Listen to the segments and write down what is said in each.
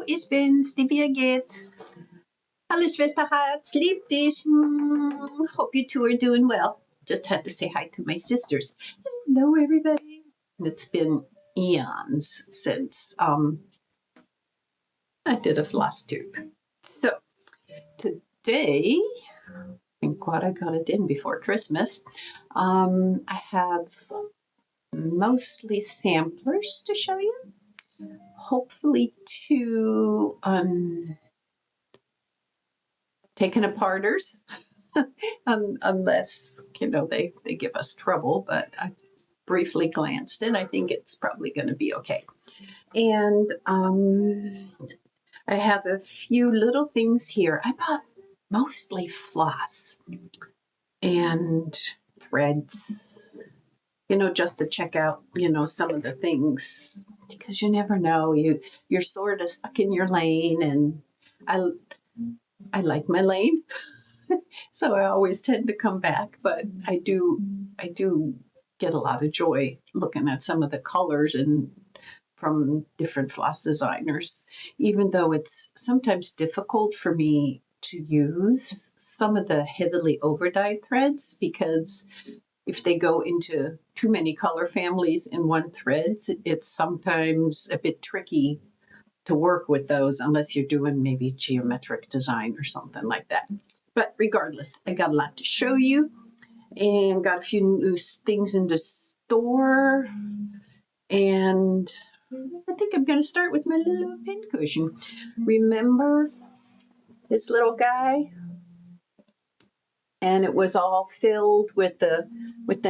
ich bin's, die Birgit. Hallo Schwesterherz, lieb dich. Hope you two are doing well. Just had to say hi to my sisters. Hello, everybody. It's been eons since I did a Flosstube. So today, thank God I got it in before Christmas. I have mostly samplers to show you. Hopefully two taken aparters, unless, they give us trouble, but I briefly glanced and I think it's probably going to be okay. And I have a few little things here. I bought mostly floss and threads, just to check out, some of the things, because you never know. You're sort of stuck in your lane, and I like my lane, so I always tend to come back. But I do get a lot of joy looking at some of the colors and from different floss designers, even though it's sometimes difficult for me to use some of the heavily overdyed threads, because if they go into too many color families in one thread, it's sometimes a bit tricky to work with those unless you're doing maybe geometric design or something like that. But regardless, I got a lot to show you and got a few new things in the store. And I think I'm going to start with my little pincushion. Remember this little guy? And it was all filled with the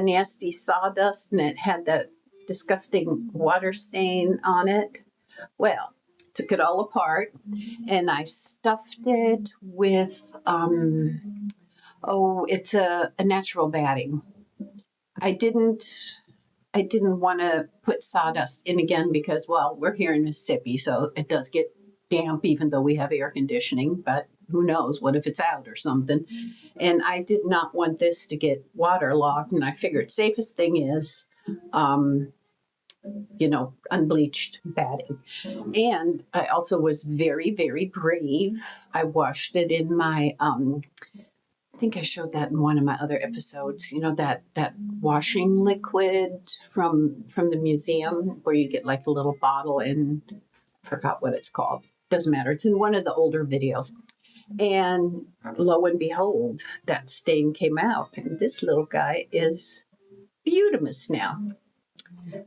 nasty sawdust, and it had that disgusting water stain on it. Well, took it all apart, and I stuffed it with it's a natural batting. I didn't want to put sawdust in again because, well, we're here in Mississippi, so it does get damp even though we have air conditioning, but who knows, what if it's out or something? And I did not want this to get waterlogged, and I figured safest thing is, unbleached batting. And I also was very, very brave. I washed it in my, I think I showed that in one of my other episodes, that washing liquid from the museum where you get like a little bottle, and I forgot what it's called. Doesn't matter. It's in one of the older videos. And lo and behold, that stain came out. And this little guy is beautimous now.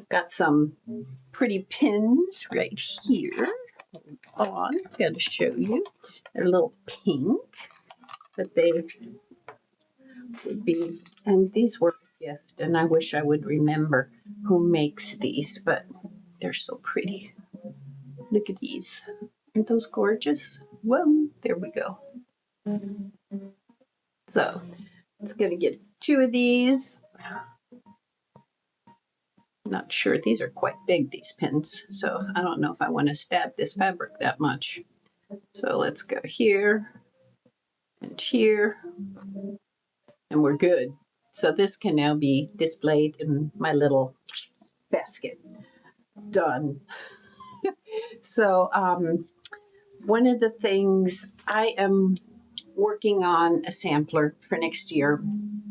Got some pretty pins right here. Hold on, I've got to show you. They're a little pink, but they would be, and these were a gift, and I wish I would remember who makes these, but they're so pretty. Look at these. Aren't those gorgeous? Whoa, there we go. So it's going to get two of these. Not sure. These are quite big, these pins. So I don't know if I want to stab this fabric that much. So let's go here and here. And we're good. So this can now be displayed in my little basket. Done. So one of the things I am working on a sampler for next year,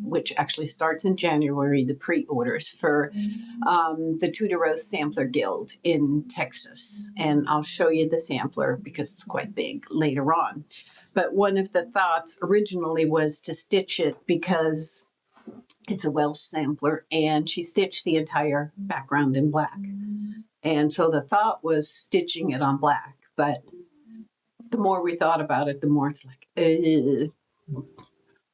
which actually starts in January, the pre-orders for the Tudor Sampler Guild in Texas. And I'll show you the sampler because it's quite big later on. But one of the thoughts originally was to stitch it because it's a Welsh sampler, and she stitched the entire background in black. And so the thought was stitching it on black, but the more we thought about it, the more it's like, who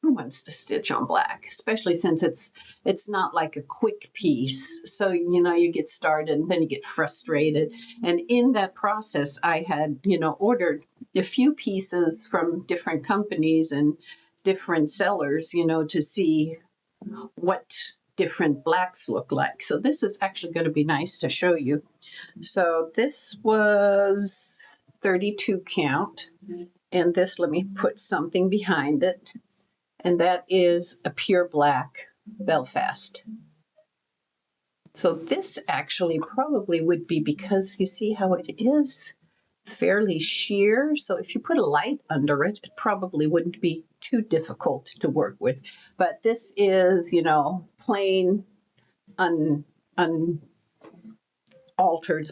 wants to stitch on black? Especially since it's not like a quick piece. So, you get started and then you get frustrated. And in that process, I had, ordered a few pieces from different companies and different sellers, to see what different blacks look like. So this is actually going to be nice to show you. So this was 32 count, and this, let me put something behind it, and that is a pure black Belfast. So this actually probably would be, because you see how it is fairly sheer. So if you put a light under it, it probably wouldn't be too difficult to work with. But this is, you know, plain unaltered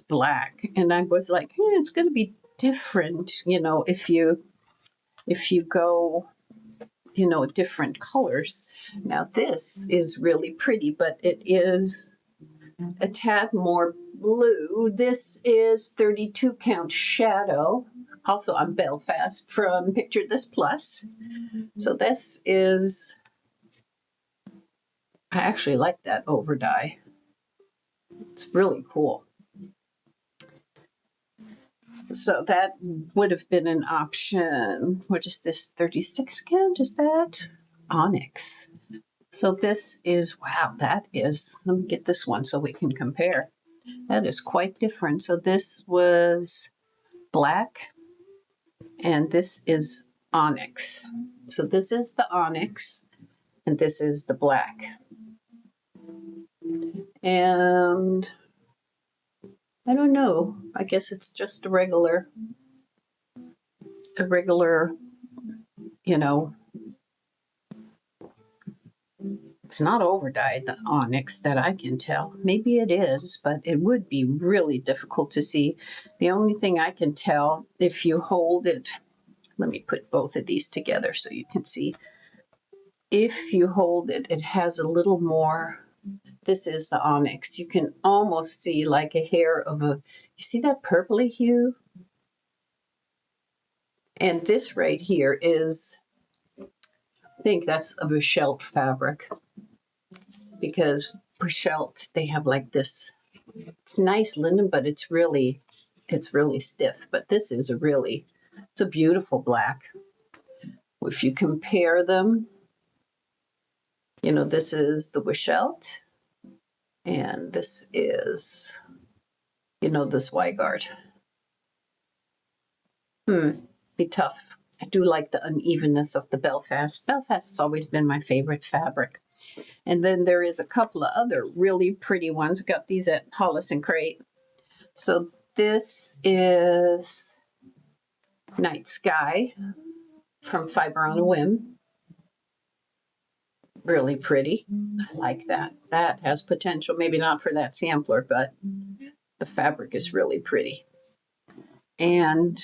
black. And I was like, it's going to be different, you know, if you go, you know, different colors. Now this is really pretty, but it is a tad more blue. This is 32 count shadow, also on Belfast from Picture This Plus. So this is, I actually like that over dye. It's really cool. So that would have been an option. What is this, 36 count? Is that onyx? So this is, wow, that is, let me get this one so we can compare. That is quite different. So this was black and this is onyx. So this is the onyx and this is the black. And I don't know, I guess it's just a regular, you know, it's not overdyed, the onyx, that I can tell. Maybe it is, but it would be really difficult to see. The only thing I can tell, if you hold it, let me put both of these together so you can see. If you hold it, it has a little more, this is the onyx. You can almost see like a hair of a, you see that purpley hue? And this right here is, I think that's a Brichelt fabric, because Brichelt, they have like this, it's nice linen, but it's really stiff. But this is a really, it's a beautiful black. If you compare them, you know, this is the Brichelt, and this is, you know, this Weigart. Be tough. I do like the unevenness of the Belfast. Belfast's always been my favorite fabric. And then there is a couple of other really pretty ones. I got these at Hollis and Crate. So this is Night Sky from Fiber on a Whim. Really pretty. I like that. That has potential. Maybe not for that sampler, but the fabric is really pretty. And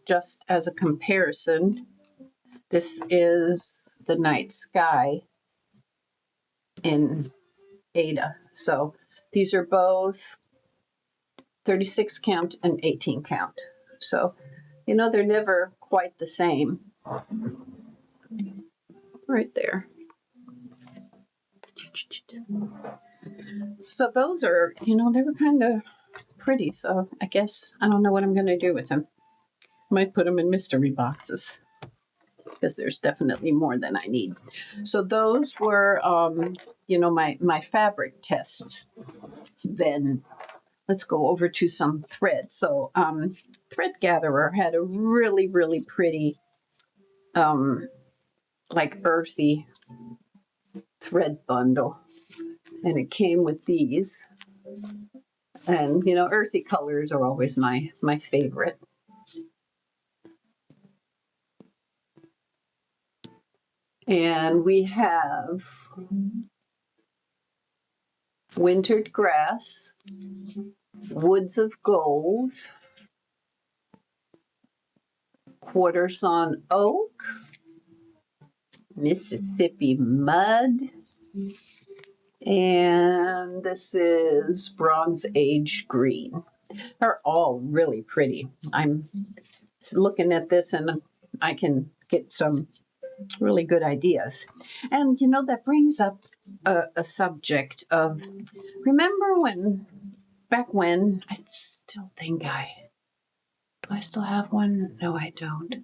just as a comparison, this is the Night Sky in Ada. So these are both 36 count and 18 count. So, you know, they're never quite the same. Right there. So those are, you know, they were kind of pretty. So I guess I don't know what I'm going to do with them. I might put them in mystery boxes, because there's definitely more than I need. So those were, you know, my fabric tests. Then let's go over to some thread. So Thread Gatherer had a really, really pretty, like earthy thread bundle. And it came with these. And, you know, earthy colors are always my favorite. And we have Wintered Grass, Woods of Gold, Quarter Sawn Oak, Mississippi Mud, and this is Bronze Age Green. They're all really pretty. I'm looking at this and I can get some really good ideas. And, you know, that brings up a subject of, remember when, back when, I still think do I still have one? No, I don't.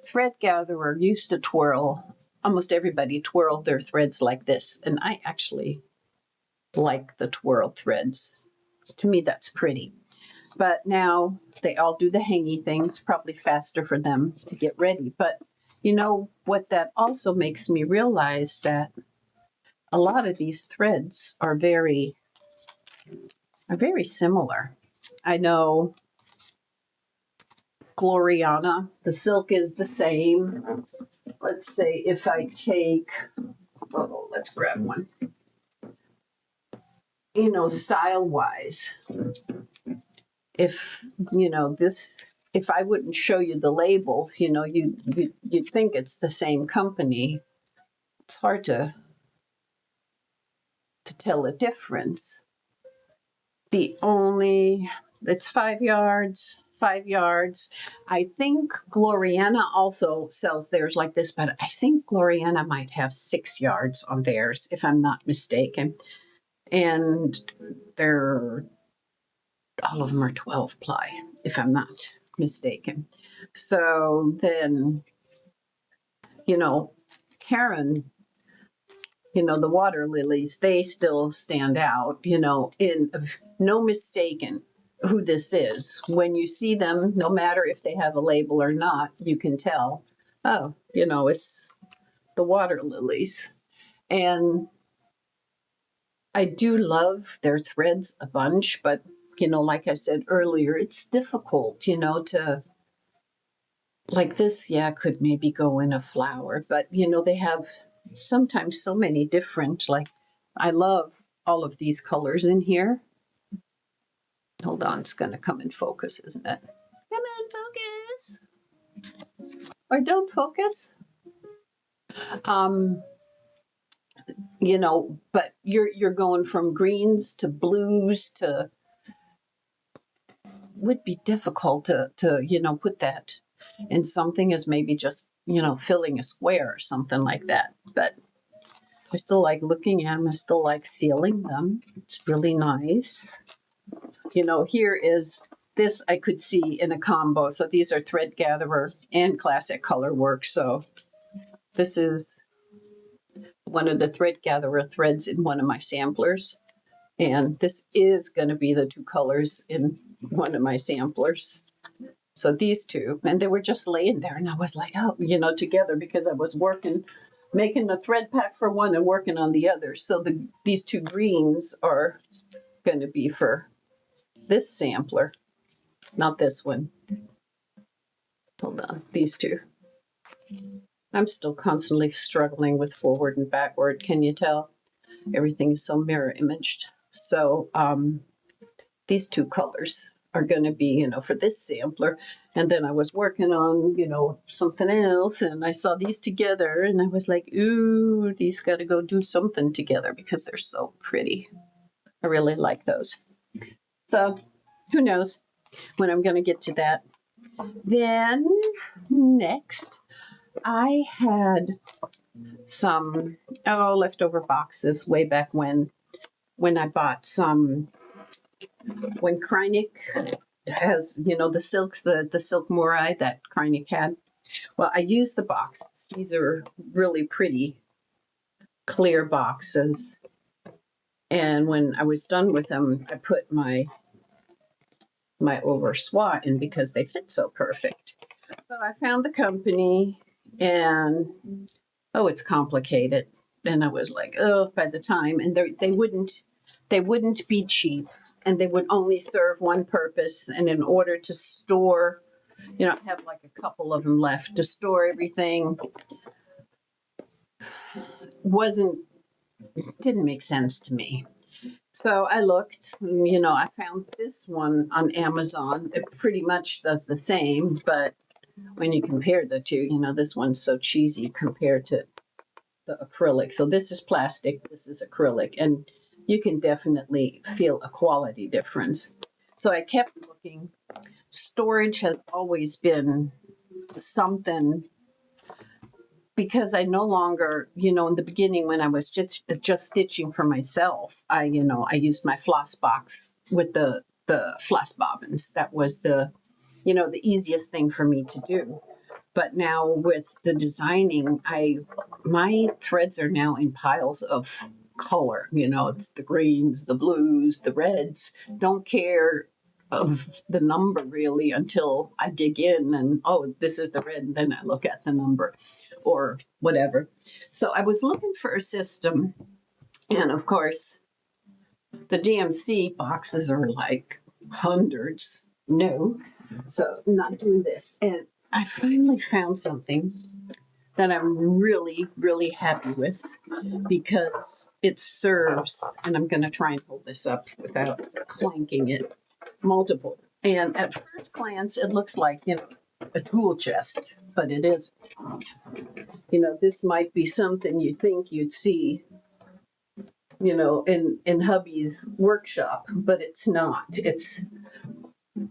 Thread Gatherer used to twirl, almost everybody twirled their threads like this. And I actually like the twirl threads. To me, that's pretty. But now they all do the hangy things, probably faster for them to get ready. But you know what, that also makes me realize that a lot of these threads are very similar. I know Gloriana. The silk is the same. Let's say if I take, oh, let's grab one. You know, style-wise, if, you know, this, if I wouldn't show you the labels, you know, you'd think it's the same company. It's hard to tell a difference. The only, it's 5 yards, 5 yards. I think Gloriana also sells theirs like this, but I think Gloriana might have 6 yards on theirs, if I'm not mistaken. And they're, all of them are 12 ply, if I'm not mistaken. So then, you know, Karen, you know, the water lilies, they still stand out, you know, in no mistaken who this is. When you see them, no matter if they have a label or not, you can tell, oh, you know, it's the water lilies. And I do love their threads a bunch, but, you know, like I said earlier, it's difficult, you know, to, like this, yeah, could maybe go in a flower, but, you know, they have sometimes so many different, like, I love all of these colors in here. Hold on, it's going to come in focus, isn't it? Come in focus. Or don't focus. You know, but you're going from greens to blues to, would be difficult to you know, put that in something as maybe just, you know, filling a square or something like that. But I still like looking at them. I still like feeling them. It's really nice. You know, here is this I could see in a combo. So these are thread gatherer and classic color work. So this is one of the thread gatherer threads in one of my samplers. And this is going to be the 2 colors in one of my samplers. So these 2, and they were just laying there. And I was like, oh, you know, together, because I was working, making the thread pack for one and working on the other. So these 2 greens are going to be for this sampler, not this one. Hold on, these 2. I'm still constantly struggling with forward and backward. Can you tell? Everything is so mirror imaged. So these 2 colors are going to be, you know, for this sampler. And then I was working on, you know, something else, and I saw these together, and I was like, ooh, these got to go do something together because they're so pretty. I really like those. So who knows when I'm going to get to that. Then next, I had some leftover boxes way back when I bought some, when Kreinik has, you know, the silks, the silk morai that Kreinik had. Well, I used the boxes. These are really pretty clear boxes. And when I was done with them, I put my over swat in because they fit so perfect. So I found the company, and oh, it's complicated. And I was like, oh, by the time, and they wouldn't be cheap, and they would only serve one purpose. And in order to store, you know, I have like a couple of them left to store everything, didn't make sense to me. So I looked, you know, I found this one on Amazon. It pretty much does the same, but when you compare the 2, you know, this one's so cheesy compared to the acrylic. So this is plastic, this is acrylic, and you can definitely feel a quality difference. So I kept looking. Storage has always been something, because I no longer, you know, in the beginning when I was just stitching for myself, I used my floss box with the floss bobbins. That was the, you know, the easiest thing for me to do. But now with the designing, my threads are now in piles of color. You know, it's the greens, the blues, the reds. Don't care of the number really until I dig in and, oh, this is the red, and then I look at the number or whatever. So I was looking for a system, and of course the DMC boxes are like hundreds. No, So I'm not doing this. And I finally found something that I'm really, really happy with because it serves, and I'm going to try and hold this up without clanking it, multiple. And at first glance, it looks like, a tool chest, but it isn't. This might be something you think you'd see, in hubby's workshop, but it's not.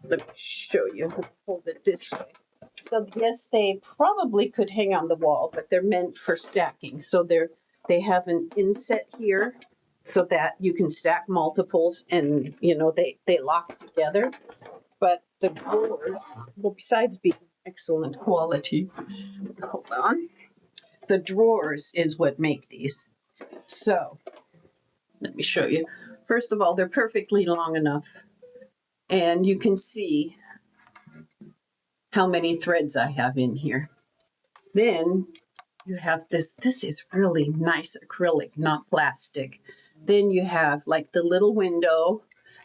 Let me show you. Hold it this way. So yes, they probably could hang on the wall, but they're meant for stacking. So they have an inset here so that you can stack multiples and they lock together. But the drawers, well, besides being excellent quality, hold on. The drawers is what make these. So let me show you. First of all, they're perfectly long enough, and you can see how many threads I have in here. Then you have this is really nice acrylic, not plastic. Then you have like the little window,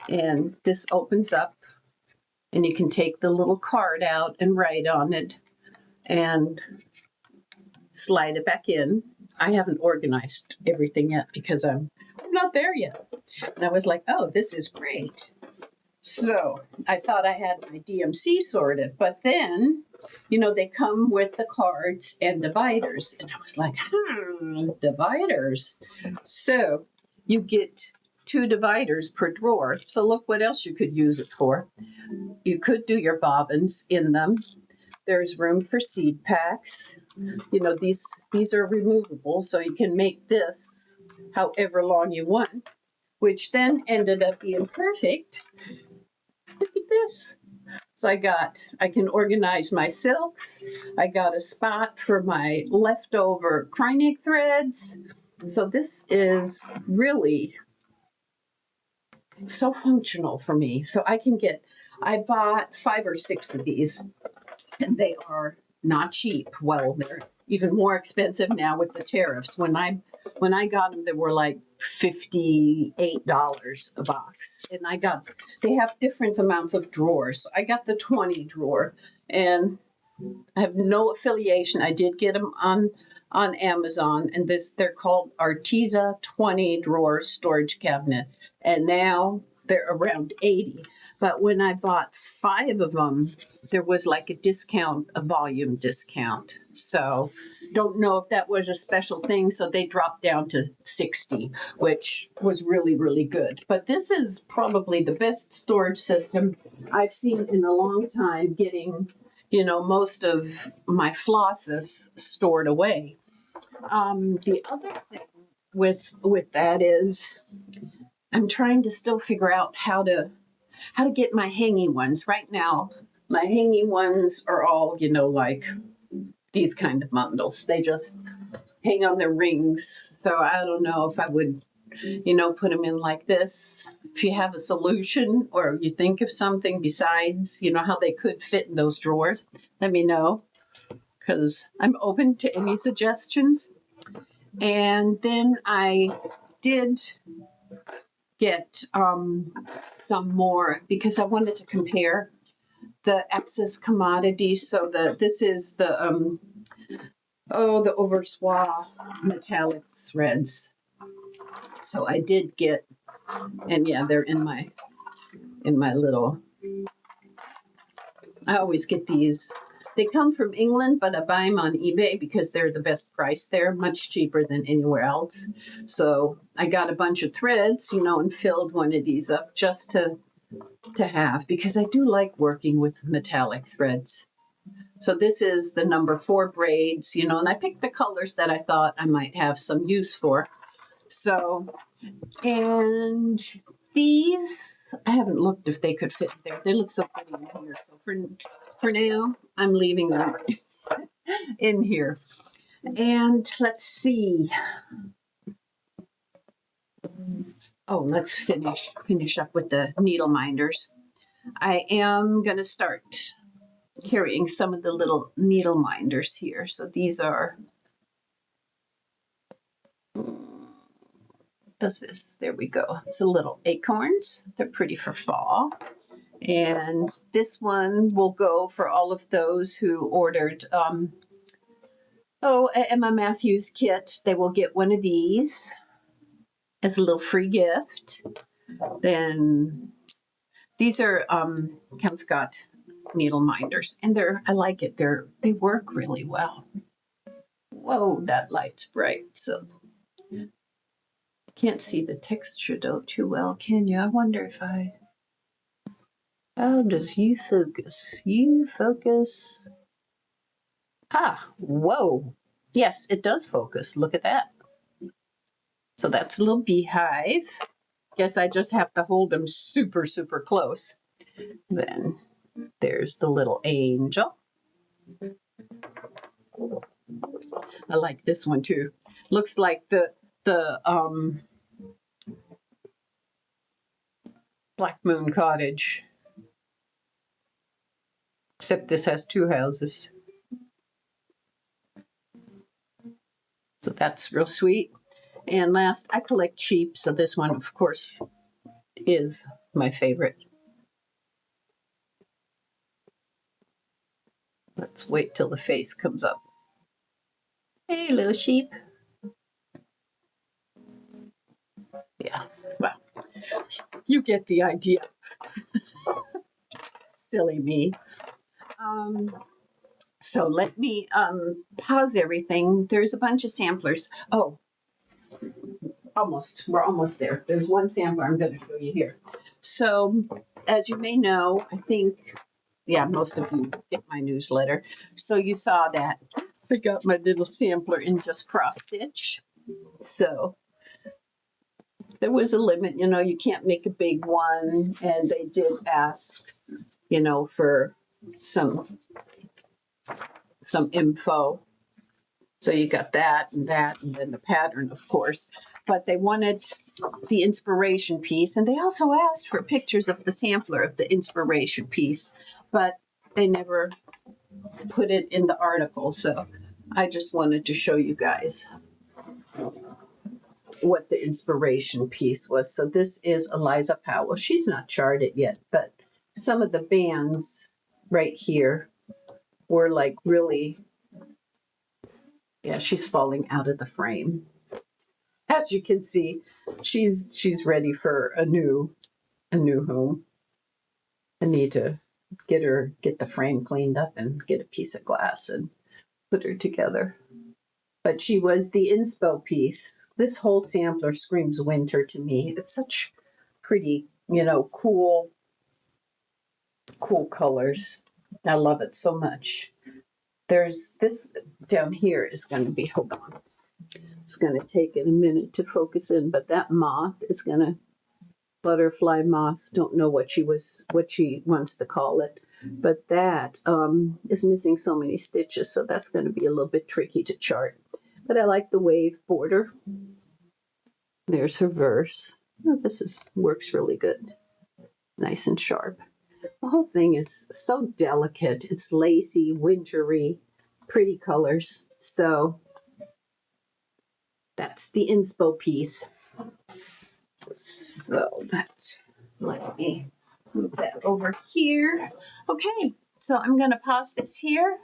and this opens up, and you can take the little card out and write on it and slide it back in. I haven't organized everything yet because I'm not there yet. And I was like, oh, this is great. So I thought I had my DMC sorted, but then, they come with the cards and dividers. And I was like, dividers. So you get 2 dividers per drawer. So look what else you could use it for. You could do your bobbins in them. There's room for seed packs. These are removable, so you can make this however long you want, which then ended up being perfect. Look at this. So I can organize my silks. I got a spot for my leftover Krynic threads. So this is really so functional for me. So I bought 5 or 6 of these, and they are not cheap. Well, they're even more expensive now with the tariffs. When I got them, they were like $58 a box. And they have different amounts of drawers. So I got the 20 drawer, and I have no affiliation. I did get them on Amazon, and they're called Arteza 20 drawer storage cabinet. And now they're around 80. But when I bought 5 of them, there was like a volume discount. So don't know if that was a special thing. So they dropped down to 60, which was really, really good. But this is probably the best storage system I've seen in a long time, getting, most of my flosses stored away. The other thing with that is I'm trying to still figure out how to get my hanging ones. Right now, my hanging ones are all, like these kind of bundles. They just hang on their rings. So I don't know if I would, put them in like this. If you have a solution or you think of something besides, how they could fit in those drawers, let me know, because I'm open to any suggestions. And then I did get some more because I wanted to compare the excess commodities. So this is the the Overswa metallic threads. So I did get, and yeah, they're in my little. I always get these. They come from England, but I buy them on eBay because they're the best price there, much cheaper than anywhere else. So I got a bunch of threads, and filled one of these up just to have, because I do like working with metallic threads. So this is the number 4 braids, and I picked the colors that I thought I might have some use for. So, and these, I haven't looked if they could fit there. They look so pretty in here. So for now, I'm leaving them in here. And let's see. Oh, let's finish up with the needle minders. I am going to start carrying some of the little needle minders here. So these are, there we go. It's a little acorns. They're pretty for fall. And this one will go for all of those who ordered Emma Matthews kit. They will get one of these as a little free gift. Then these are Chem Scott needle minders, and I like it. They work really well. Whoa, that light's bright, so can't see the texture though too well, can you? I wonder if how does you focus? You focus. Ah, whoa. Yes, it does focus. Look at that. So that's a little beehive. Guess I just have to hold them super, super close. Then there's the little angel. I like this one too. Looks like the Black Moon Cottage. Except this has two houses. So that's real sweet. And last, I collect cheap, so this one, of course, is my favorite. Let's wait till the face comes up. Hey, little sheep. Yeah, well, you get the idea. Silly me. So let me pause everything. There's a bunch of samplers. Oh, we're almost there. There's one sampler I'm going to show you here. So as you may know, I think, yeah, most of you get my newsletter. So you saw that I got my little sampler in just cross stitch. So there was a limit, you can't make a big one. And they did ask, for some info. So you got that, and then the pattern, of course. But they wanted the inspiration piece, and they also asked for pictures of the sampler of the inspiration piece, but they never put it in the article. So I just wanted to show you guys what the inspiration piece was. So this is Eliza Powell. She's not charted yet, but some of the bands right here were like really, yeah, she's falling out of the frame. As you can see, she's ready for a new home. I need to get the frame cleaned up and get a piece of glass and put her together. But she was the inspo piece. This whole sampler screams winter to me. It's such pretty, cool colors. I love it so much. There's this down here is going to be, hold on. It's going to take it a minute to focus in, but that moth is going to, butterfly moth, don't know what she wants to call it, but that is missing so many stitches, so that's going to be a little bit tricky to chart. But I like the wave border. There's her verse. Oh, this works really good. Nice and sharp. The whole thing is so delicate. It's lacy, wintry, pretty colors. So that's the inspo piece. So let me move that over here. Okay, so I'm going to pause this here,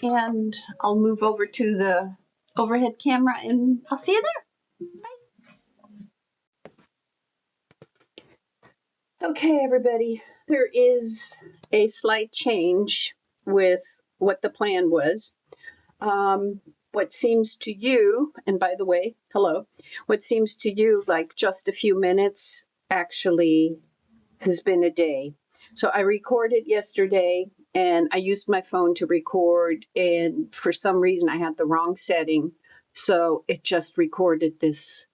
and I'll move over to the overhead camera, and I'll see you there. Bye. Okay, everybody, there is a slight change with what the plan was. What seems to you, and by the way, hello, what seems to you like just a few minutes actually has been a day. So I recorded yesterday, and I used my phone to record, and for some reason I had the wrong setting. So it just recorded this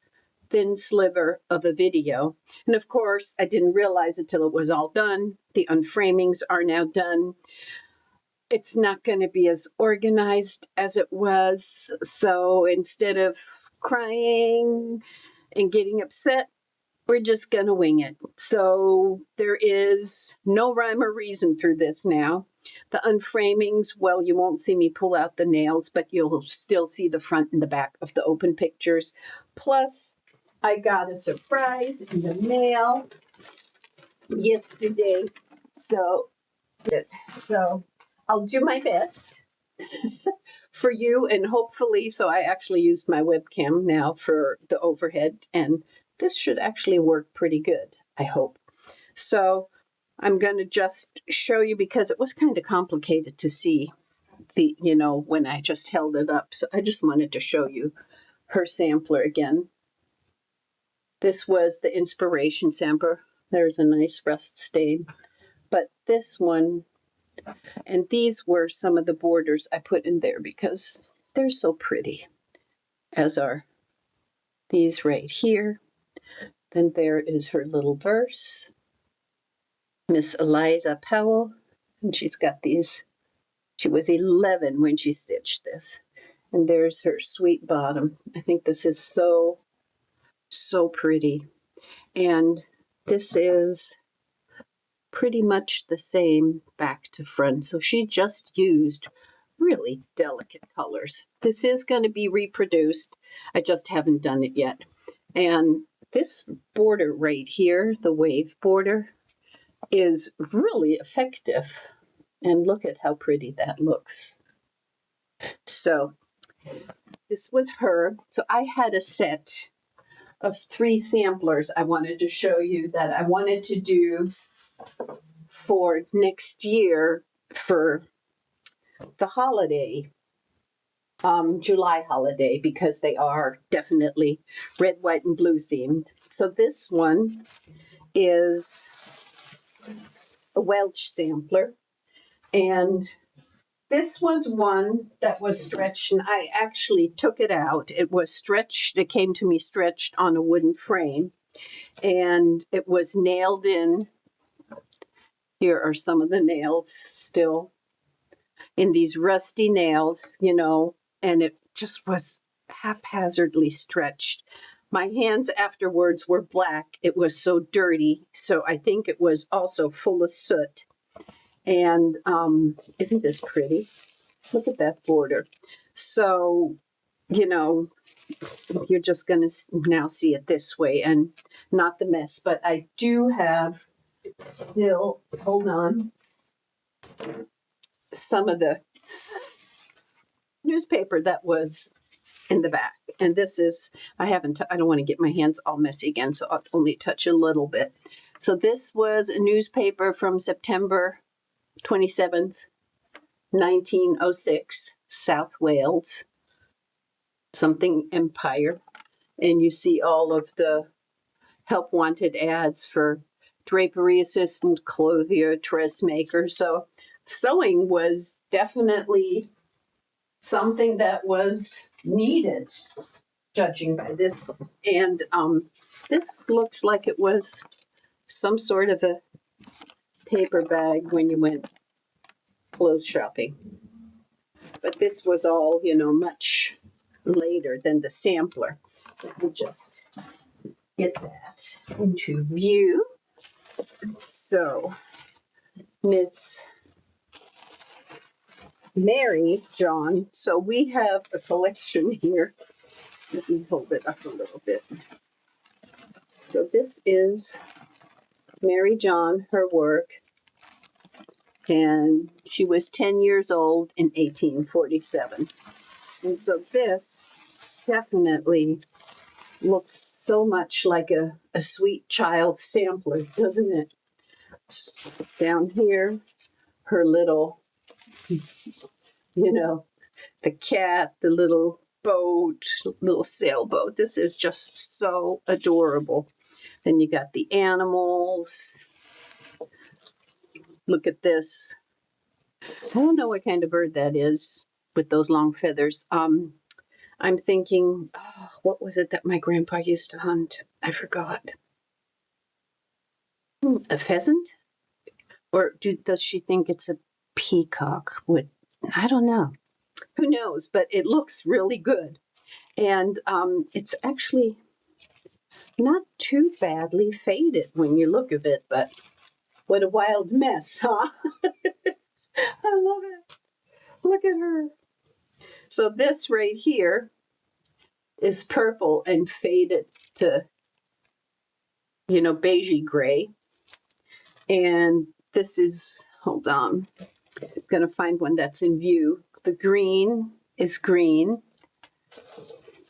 thin sliver of a video. And of course, I didn't realize it till it was all done. The unframings are now done. It's not going to be as organized as it was. So instead of crying and getting upset, we're just going to wing it. So there is no rhyme or reason through this now. The unframings, well, you won't see me pull out the nails, but you'll still see the front and the back of the open pictures. Plus, I got a surprise in the mail yesterday. So, so I'll do my best for you, and hopefully, so I actually used my webcam now for the overhead, and this should actually work pretty good, I hope. So I'm going to just show you, because it was kind of complicated to see when I just held it up. So I just wanted to show you her sampler again. This was the inspiration sampler. There's a nice rust stain. But this one, and these were some of the borders I put in there because they're so pretty, as are these right here. Then there is her little verse, Miss Eliza Powell, and she's got these. She was 11 when she stitched this. And there's her sweet bottom. I think this is so, so pretty. And this is pretty much the same back to front. So she just used really delicate colors. This is going to be reproduced. I just haven't done it yet. And this border right here, the wave border, is really effective. And look at how pretty that looks. So this was her. So I had a set of 3 samplers I wanted to show you that I wanted to do for next year for the holiday, July holiday, because they are definitely red, white, and blue themed. So this one is a Welch sampler, and this was one that was stretched, and I actually took it out. It was stretched. It came to me stretched on a wooden frame, and it was nailed in. Here are some of the nails still in these rusty nails, and it just was haphazardly stretched. My hands afterwards were black. It was so dirty. So I think it was also full of soot. And isn't this pretty? Look at that border. So, you're just going to now see it this way and not the mess. But I do have still, hold on, some of the newspaper that was in the back. And this is, I don't want to get my hands all messy again, so I'll only touch a little bit. So this was a newspaper from September 27th, 1906, South Wales, something Empire. And you see all of the help wanted ads for drapery assistant, clothier, dressmaker. So sewing was definitely something that was needed, judging by this. And this looks like it was some sort of a paper bag when you went clothes shopping. But this was all, much later than the sampler. Let me just get that into view. So, Miss Mary John. So we have a collection here. Let me hold it up a little bit. So this is Mary John, her work. And she was 10 years old in 1847. And so this definitely looks so much like a sweet child sampler, doesn't it? Down here, her little, the cat, the little boat, little sailboat. This is just so adorable. Then you got the animals. Look at this. I don't know what kind of bird that is with those long feathers. I'm thinking, what was it that my grandpa used to hunt? I forgot. A pheasant? Or does she think it's a peacock? I don't know. Who knows? But it looks really good. And it's actually not too badly faded when you look at it, but what a wild mess, huh? I love it. Look at her. So this right here is purple and faded to, beigey gray. And This is, hold on, I'm going to find one that's in view. The green is green.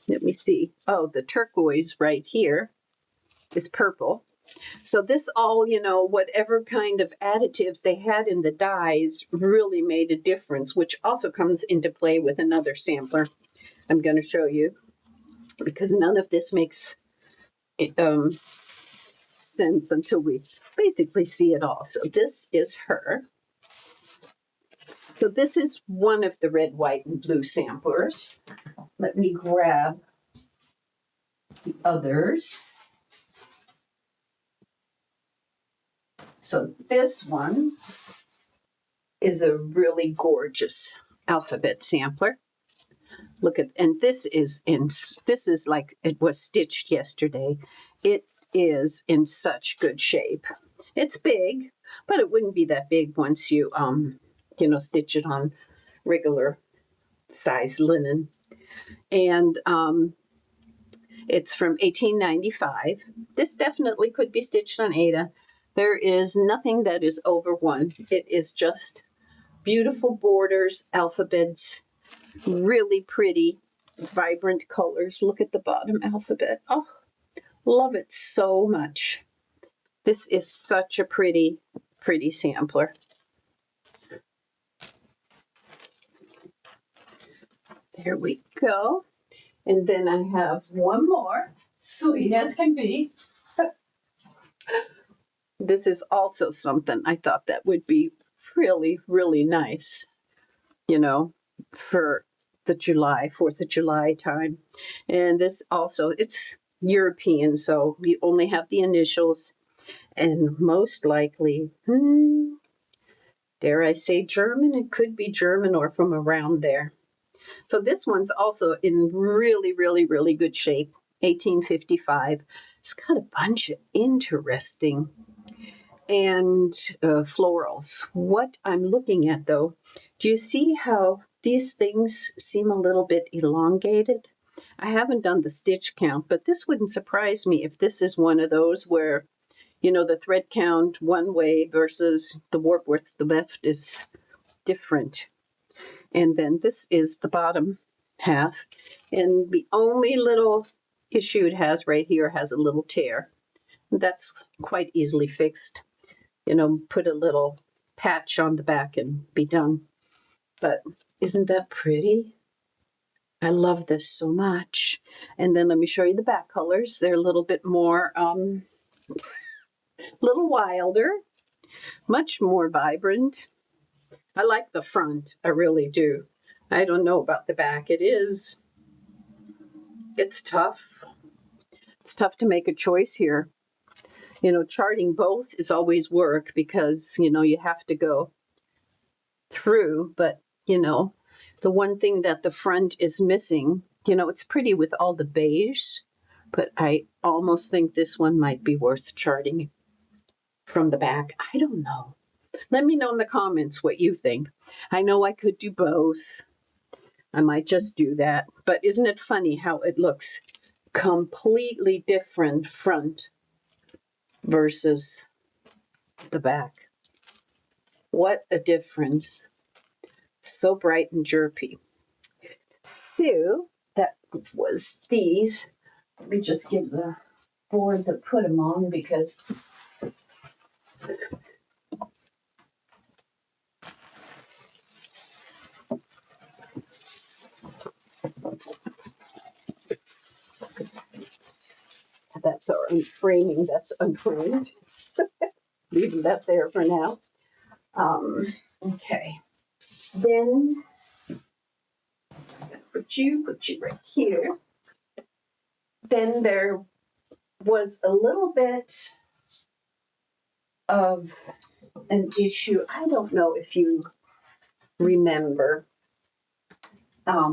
Let me see. Oh, the turquoise right here is purple. So this all, you know, whatever kind of additives they had in the dyes really made a difference, which also comes into play with another sampler I'm going to show you, because none of this makes sense until we basically see it all. So this is her. So this is one of the red, white, and blue samplers. Let me grab the others. So this one is a really gorgeous alphabet sampler. Look at, and this is like it was stitched yesterday. It is in such good shape. It's big, but it wouldn't be that big once you stitch it on regular size linen. And it's from 1895. This definitely could be stitched on Ada. There is nothing that is over one. It is just beautiful borders, alphabets, really pretty, vibrant colors. Look at the bottom alphabet. Oh, love it so much. This is such a pretty, pretty sampler. There we go. And then I have one more, sweet as can be. This is also something I thought that would be really, really nice, for the 4th of July time. And this also, it's European, so we only have the initials, and most likely, dare I say German? It could be German or from around there. So this one's also in really, really, really good shape, 1855. It's got a bunch of interesting and florals. What I'm looking at, though, do you see how these things seem a little bit elongated? I haven't done the stitch count, but this wouldn't surprise me if this is one of those where, the thread count one way versus the warp width the left is different. And then this is the bottom half. And the only little issue it has right here has a little tear. That's quite easily fixed. Put a little patch on the back and be done. But isn't that pretty? I love this so much. And then let me show you the back colors. They're a little bit more, little wilder, much more vibrant. I like the front. I really do. I don't know about the back. It's tough. It's tough to make a choice here. Charting both is always work because, you have to go through. But, the one thing that the front is missing, it's pretty with all the beige, but I almost think this one might be worth charting from the back. I don't know. Let me know in the comments what you think. I know I could do both. I might just do that. But isn't it funny how it looks completely different front versus the back? What a difference. So bright and chirpy. So that was these. Let me just give the board to put them on because that's our unframing. That's unframed. Leaving that there for now. Okay. Then put you right here. Then there was a little bit of an issue. I don't know if you remember. I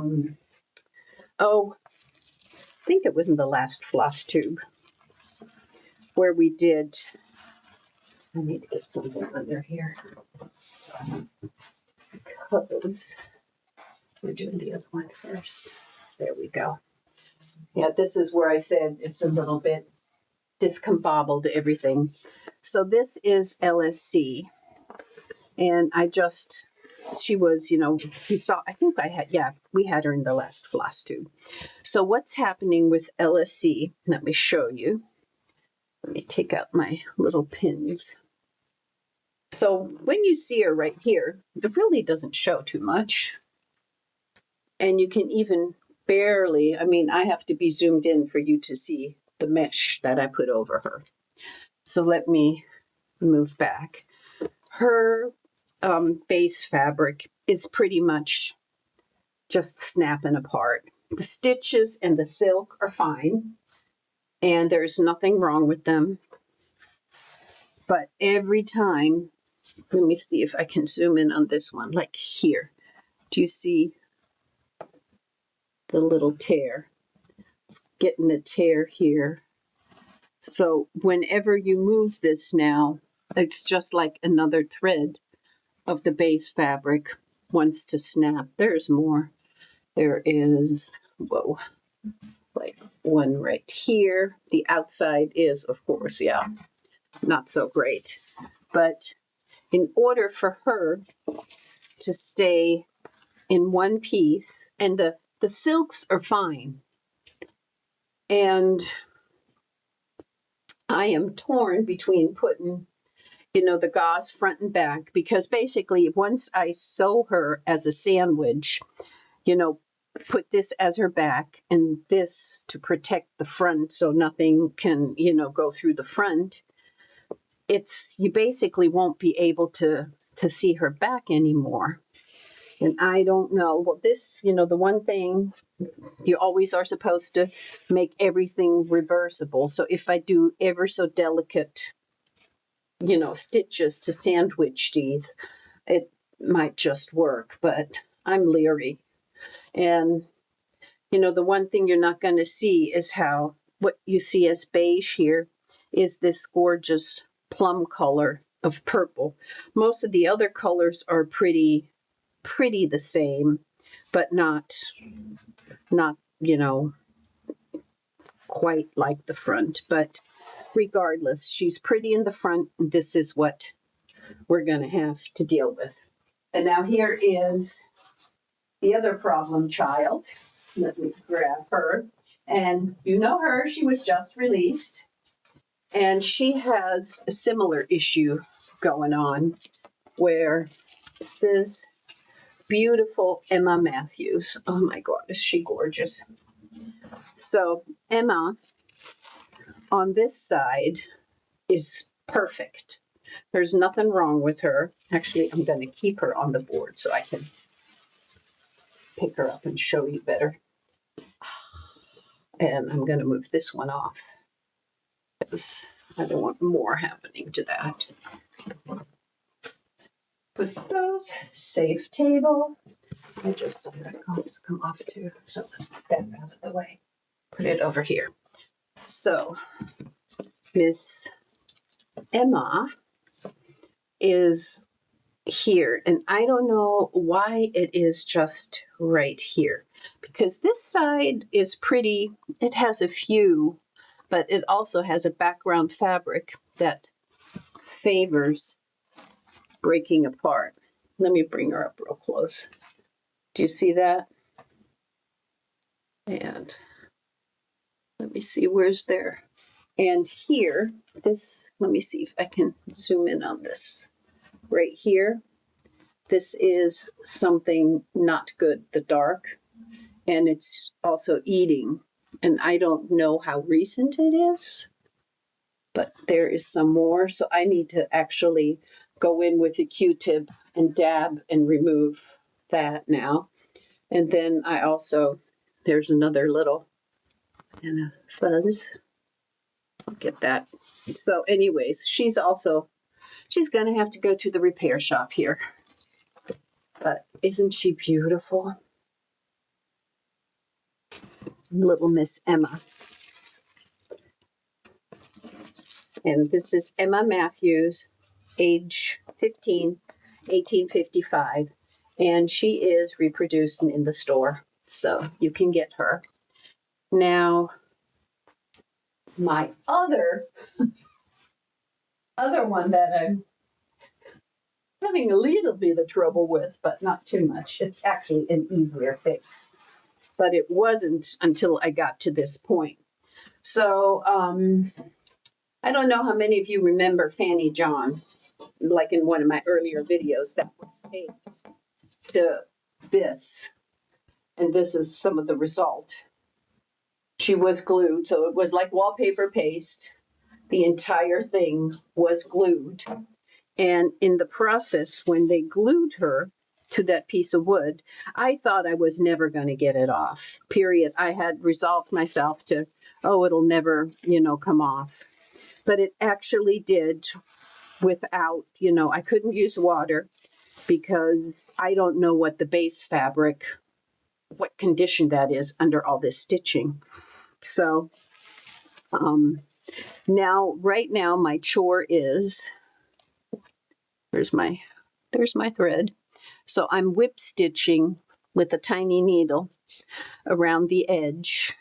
think it was in the last Flosstube where we did. I need to get something under here because we're doing the other one first. There we go. Yeah, this is where I said it's a little bit discombobbled everything. So this is LSC. And she was, we saw, I think we had her in the last Flosstube. So what's happening with LSC? Let me show you. Let me take out my little pins. So when you see her right here, it really doesn't show too much. And you can even barely, I have to be zoomed in for you to see the mesh that I put over her. So let me move back. Her base fabric is pretty much just snapping apart. The stitches and the silk are fine, and there's nothing wrong with them. But every time, let me see if I can zoom in on this one, like here. Do you see the little tear? It's getting a tear here. So whenever you move this now, it's just like another thread of the base fabric wants to snap. There's more. There is, whoa, like one right here. The outside is, of course, not so great. But in order for her to stay in one piece, and the silks are fine. And I am torn between putting, the gauze front and back, because basically once I sew her as a sandwich, put this as her back and this to protect the front so nothing can, go through the front. You basically won't be able to see her back anymore. And I don't know. Well, this, the one thing, you always are supposed to make everything reversible. So if I do ever so delicate, stitches to sandwich these, it might just work, but I'm leery. And, the one thing you're not going to see is how what you see as beige here is this gorgeous plum color of purple. Most of the other colors are pretty the same, but not quite like the front. But regardless, she's pretty in the front. This is what we're going to have to deal with. And now here is the other problem child. Let me grab her. And you know her, she was just released. And she has a similar issue going on where this is beautiful Emma Matthews. Oh my God, is she gorgeous? So Emma on this side is perfect. There's nothing wrong with her. Actually, I'm going to keep her on the board so I can pick her up and show you better. And I'm going to move this one off because I don't want more happening to that. Put those, safe table. I just saw that comments come off too, so let's get that out of the way. Put it over here. So Miss Emma is here, and I don't know why it is just right here, because this side is pretty. It has a few, but it also has a background fabric that favors breaking apart. Let me bring her up real close. Do you see that? And let me see, where's there? And here, this, let me see if I can zoom in on this. Right here, this is something not good, the dark, and it's also eating. And I don't know how recent it is, but there is some more. So I need to actually go in with a Q-tip and dab and remove that now. And then I also, there's another little and a fuzz. I'll get that. So anyways, she's going to have to go to the repair shop here. But isn't she beautiful? Little Miss Emma. And this is Emma Matthews, age 15, 1855. And she is reproducing in the store. So you can get her. Now, my other one that I'm having a little bit of trouble with, but not too much. It's actually an easier fix. But it wasn't until I got to this point. So I don't know how many of you remember Fanny John, like in one of my earlier videos that was taped to this. And this is some of the result. She was glued, so it was like wallpaper paste. The entire thing was glued. And in the process, when they glued her to that piece of wood, I thought I was never going to get it off, period. I had resolved myself to, oh, it'll never, come off. But it actually did without, I couldn't use water because I don't know what the base fabric, what condition that is under all this stitching. So right now my chore is, there's my thread. So I'm whip stitching with a tiny needle around the edge.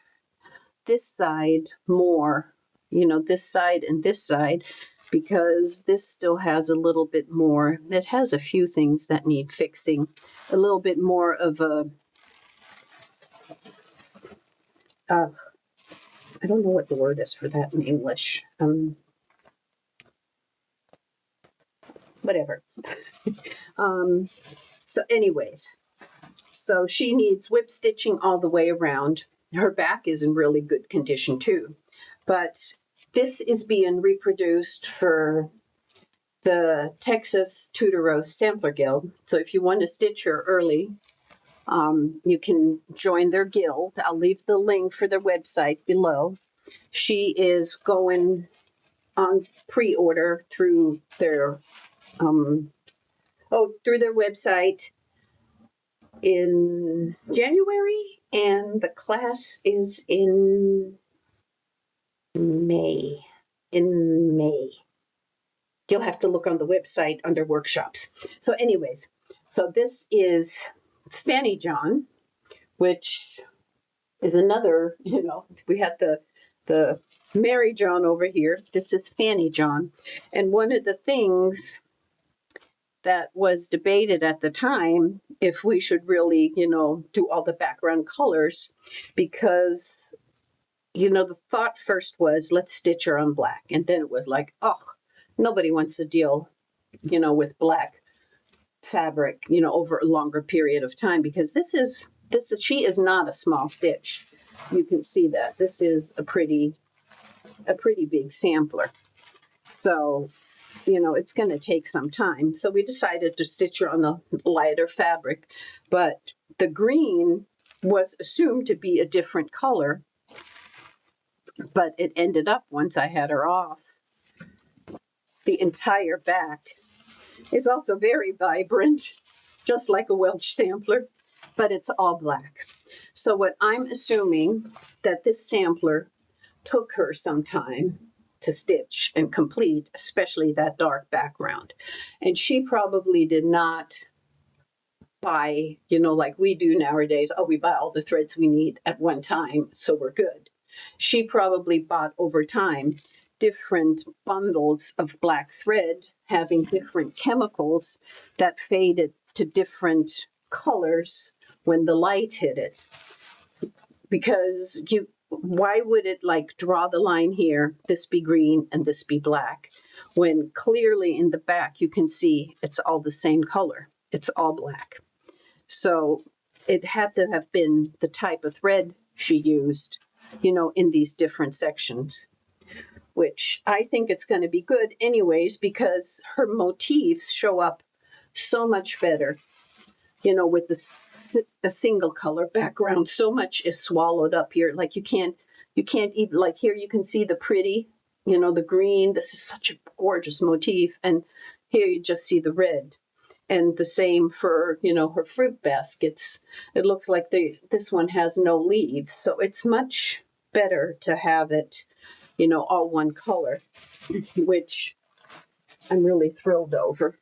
This side more, this side and this side, because this still has a little bit more. It has a few things that need fixing. A little bit more of a, I don't know what the word is for that in English. Whatever. So anyways, so she needs whip stitching all the way around. Her back is in really good condition too. But this is being reproduced for the Texas Tuderos Sampler Guild. So if you want to stitch her early, you can join their guild. I'll leave the link for their website below. She is going on pre-order through their website in January, and the class is in May. You'll have to look on the website under workshops. So anyways, so this is Fanny John, which is another, we had the Mary John over here. This is Fanny John. And one of the things that was debated at the time, if we should really, do all the background colors, because, the thought first was, let's stitch her on black. And then it was like, oh, nobody wants to deal, with black fabric, over a longer period of time, because she is not a small stitch. You can see that this is a pretty big sampler. So, it's going to take some time. So we decided to stitch her on the lighter fabric, but the green was assumed to be a different color, but it ended up, once I had her off, the entire back is also very vibrant, just like a Welsh sampler, but it's all black. So what I'm assuming that this sampler took her some time to stitch and complete, especially that dark background. And she probably did not buy, like we do nowadays, we buy all the threads we need at one time, so we're good. She probably bought over time different bundles of black thread having different chemicals that faded to different colors when the light hit it. Because why would it draw the line here, this be green and this be black, when clearly in the back you can see it's all the same color. It's all black. So it had to have been the type of thread she used, in these different sections, which I think it's going to be good anyways, because her motifs show up so much better, with the single color background. So much is swallowed up here. Like you can't even, like here you can see the pretty, the green. This is such a gorgeous motif. And here you just see the red. And the same for, her fruit baskets. It looks like this one has no leaves. So it's much better to have it, all one color, which I'm really thrilled over.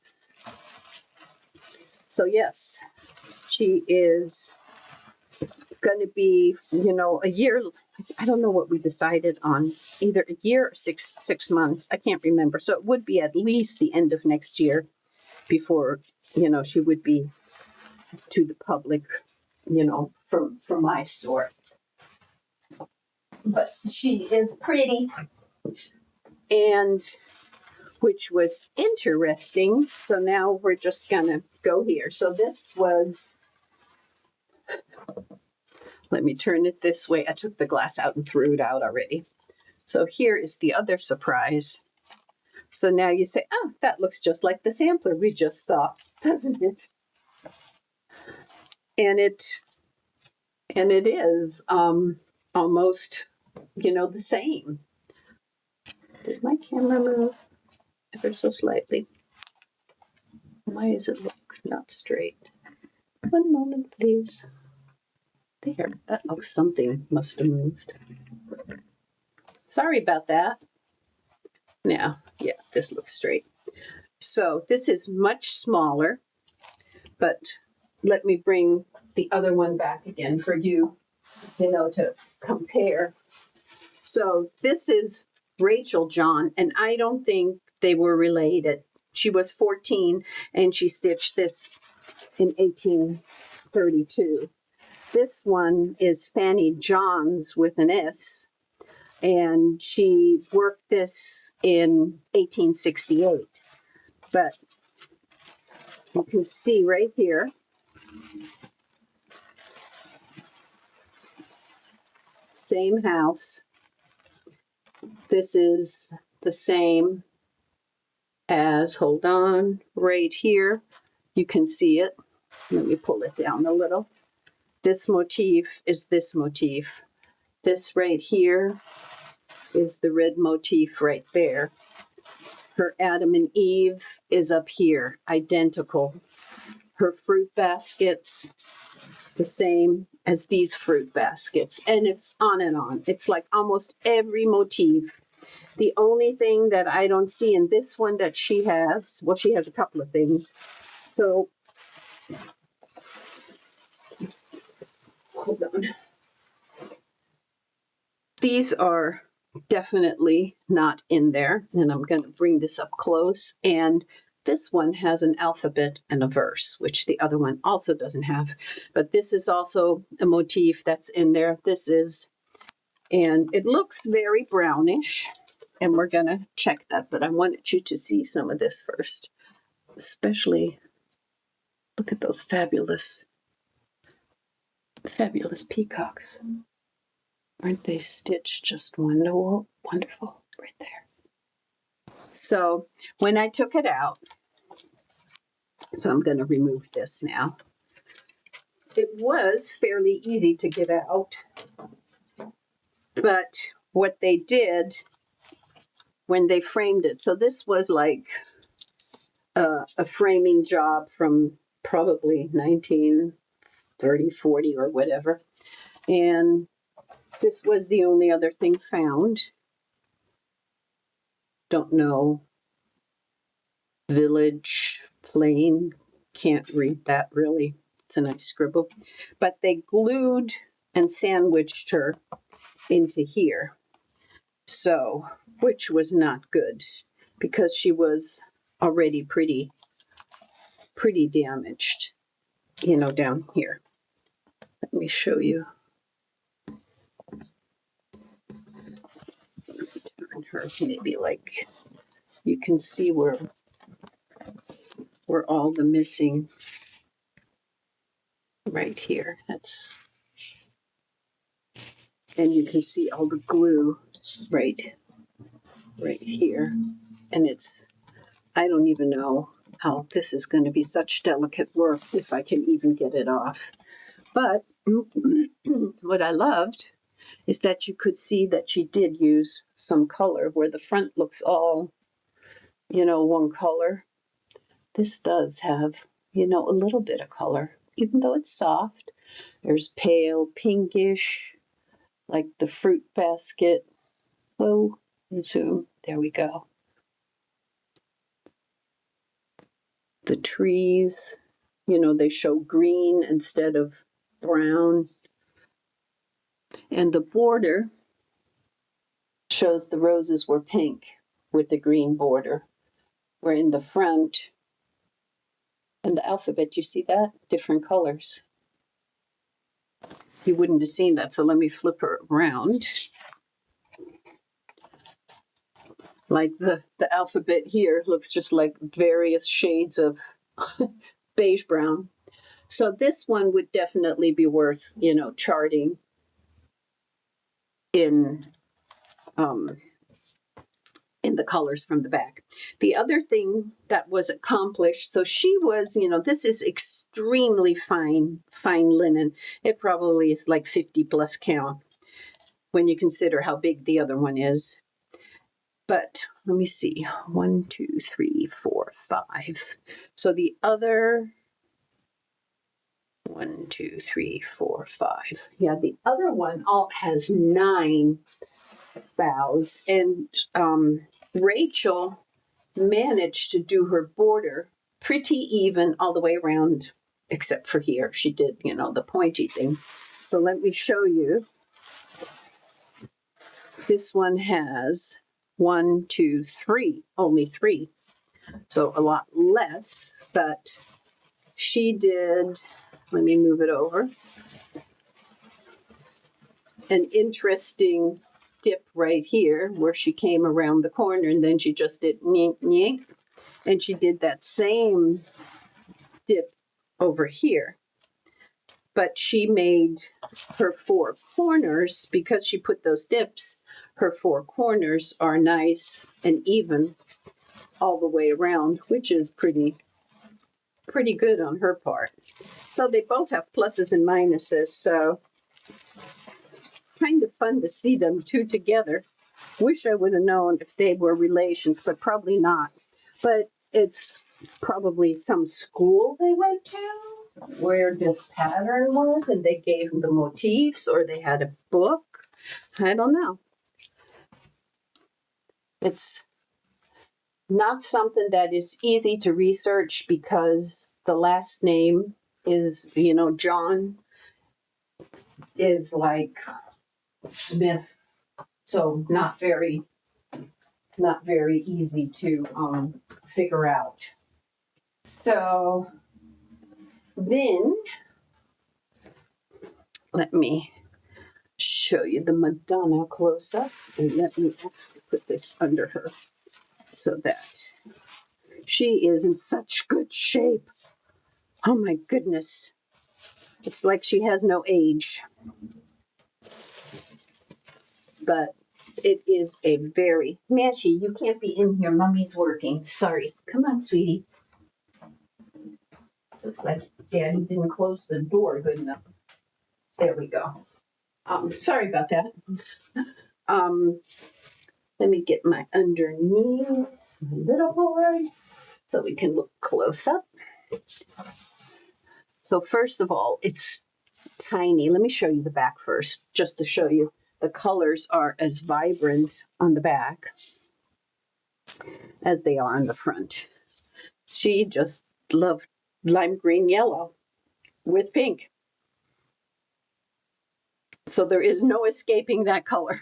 So yes, she is going to be, a year. I don't know what we decided on, either a year or six months. I can't remember. So it would be at least the end of next year before, she would be to the public, from my store. But she is pretty, and which was interesting. So now we're just gonna go here. So this was, let me turn it this way. I took the glass out and threw it out already. So here is the other surprise. So now you say, oh, that looks just like the sampler we just saw, doesn't it? And it is almost, the same. Did my camera move ever so slightly? Why does it look not straight? One moment, please. There, that looks, something must have moved. Sorry about that. Now, yeah, this looks straight. So this is much smaller, but let me bring the other one back again for you, to compare. So this is Rachel John, and I don't think they were related. She was 14, and she stitched this in 1832. This one is Fanny Johns with an S, and she worked this in 1868. But you can see right here, same house. This is the same as, hold on, right here. You can see it. Let me pull it down a little. This motif is this motif. This right here is the red motif right there. Her Adam and Eve is up here, identical. Her fruit baskets, the same as these fruit baskets. And it's on and on. It's like almost every motif. The only thing that I don't see in this one that she has, well, she has a couple of things. So, hold on. These are definitely not in there. And I'm going to bring this up close. And this one has an alphabet and a verse, which the other one also doesn't have. But this is also a motif that's in there. This is, and it looks very brownish. And we're going to check that. But I wanted you to see some of this first. Especially, look at those fabulous, fabulous peacocks. Aren't they stitched just wonderful? Wonderful, right there. So when I took it out, so I'm going to remove this now. It was fairly easy to get out, but what they did when they framed it, so this was like a framing job from probably 1930, 40 or whatever. And this was the only other thing found. Don't know. Village, plain, can't read that really. It's a nice scribble. But they glued and sandwiched her into here. So, which was not good because she was already pretty damaged, down here. Let me show you. Turn her maybe like you can see where all the missing right here. And you can see all the glue right here. And I don't even know how this is going to be such delicate work if I can even get it off. But what I loved is that you could see that she did use some color where the front looks all, one color. This does have, a little bit of color, even though it's soft. There's pale pinkish, like the fruit basket. Oh, zoom. There we go. The trees, they show green instead of brown. And the border shows the roses were pink with the green border. Where in the front, And the alphabet, you see that? Different colors. You wouldn't have seen that, so let me flip her around. Like the alphabet here looks just like various shades of beige brown. So this one would definitely be worth, charting in the colors from the back. The other thing that was accomplished, so she was, this is extremely fine linen. It probably is like 50 plus count when you consider how big the other one is. But let me see, 1, 2, 3, 4, 5. So the other 1, 2, 3, 4, 5. Yeah, the other one all has 9 bows, and Rachel managed to do her border pretty even all the way around, except for here. She did, the pointy thing. So let me show you. This one has 1, 2, 3, only 3. So a lot less, but she did, let me move it over, an interesting dip right here where she came around the corner and then she just did nyink, nyink. And she did that same dip over here. But she made her 4 corners, because she put those dips, her 4 corners are nice and even all the way around, which is pretty good on her part. So they both have pluses and minuses, so kind of fun to see them two together. Wish I would have known if they were relations, but probably not. But it's probably some school they went to where this pattern was, and they gave them the motifs, or they had a book. I don't know. It's not something that is easy to research because the last name is, John is like Smith, so not very easy to figure out. So then let me show you the Madonna close up, and let me put this under her so that she is in such good shape. Oh my goodness. It's like she has no age. But it is a very, Manshi, you can't be in here. Mommy's working. Sorry. Come on, sweetie. Looks like Daddy didn't close the door good enough. There we go. Sorry about that. Let me get my underneath little board so we can look close up. So first of all, it's tiny. Let me show you the back first, just to show you the colors are as vibrant on the back as they are on the front. She just loved lime green yellow with pink. So there is no escaping that color.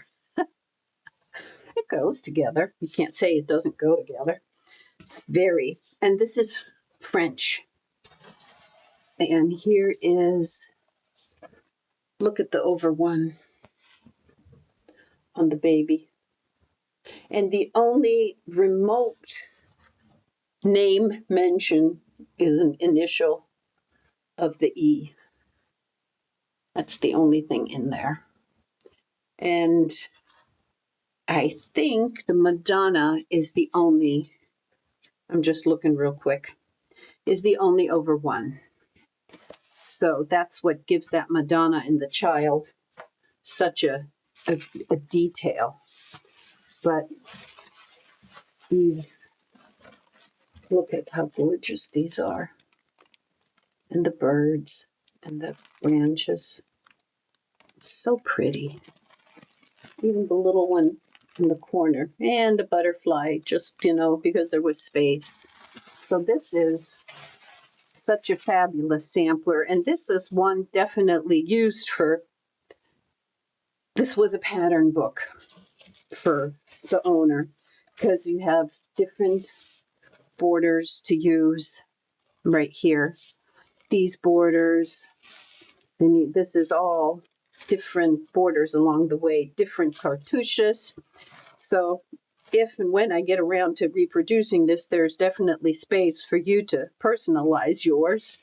It goes together. You can't say it doesn't go together. Very. And this is French. And here is, look at the over one on the baby. And the only remote name mention is an initial of the E. That's the only thing in there. And I think the Madonna is the only, I'm just looking real quick, is the only over one. So that's what gives that Madonna and the child such a detail. But these, look at how gorgeous these are. And the birds and the branches. It's so pretty. Even the little one in the corner. And a butterfly, just, because there was space. So this is such a fabulous sampler. And this is one definitely used for, this was a pattern book for the owner, because you have different borders to use. right here. These borders, and this is all different borders along the way, different cartouches. So if and when I get around to reproducing this, there's definitely space for you to personalize yours.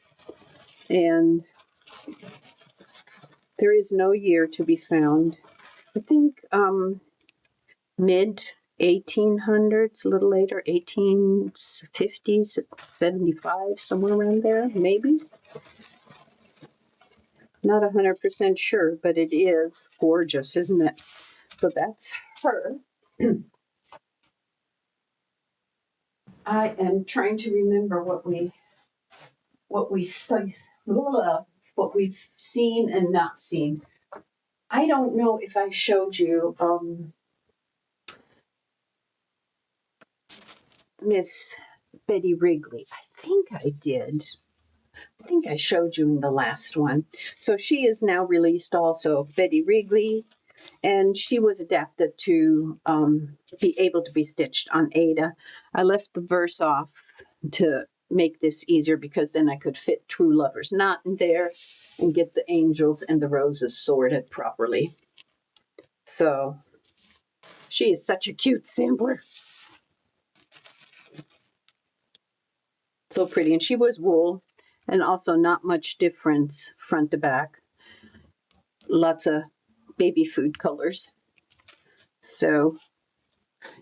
And there is no year to be found. I think mid 1800s, a little later, 1850s, 75, somewhere around there, maybe. Not 100% sure, but it is gorgeous, isn't it? So that's her. I am trying to remember what we've seen and not seen. I don't know if I showed you Miss Betty Wrigley. I think I did. I think I showed you in the last one. So she is now released also, Betty Wrigley, and she was adapted to be able to be stitched on Ada. I left the verse off to make this easier because then I could fit True Lover's Knot in there and get the angels and the roses sorted properly. So she is such a cute sampler. So pretty. And she was wool and also not much difference front to back. Lots of baby food colors. So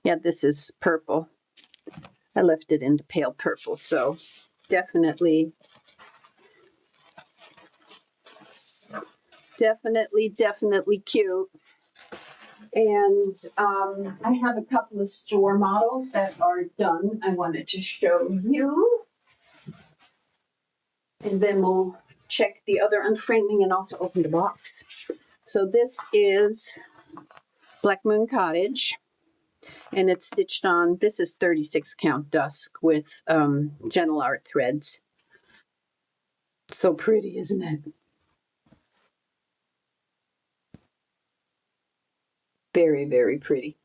yeah, this is purple. I left it in the pale purple. So definitely cute. And I have a couple of store models that are done. I wanted to show you. And then we'll check the other unframing and also open the box. So this is Black Moon Cottage. And it's stitched on, this is 36 count dusk with gentle art threads. So pretty, isn't it? Very, very pretty.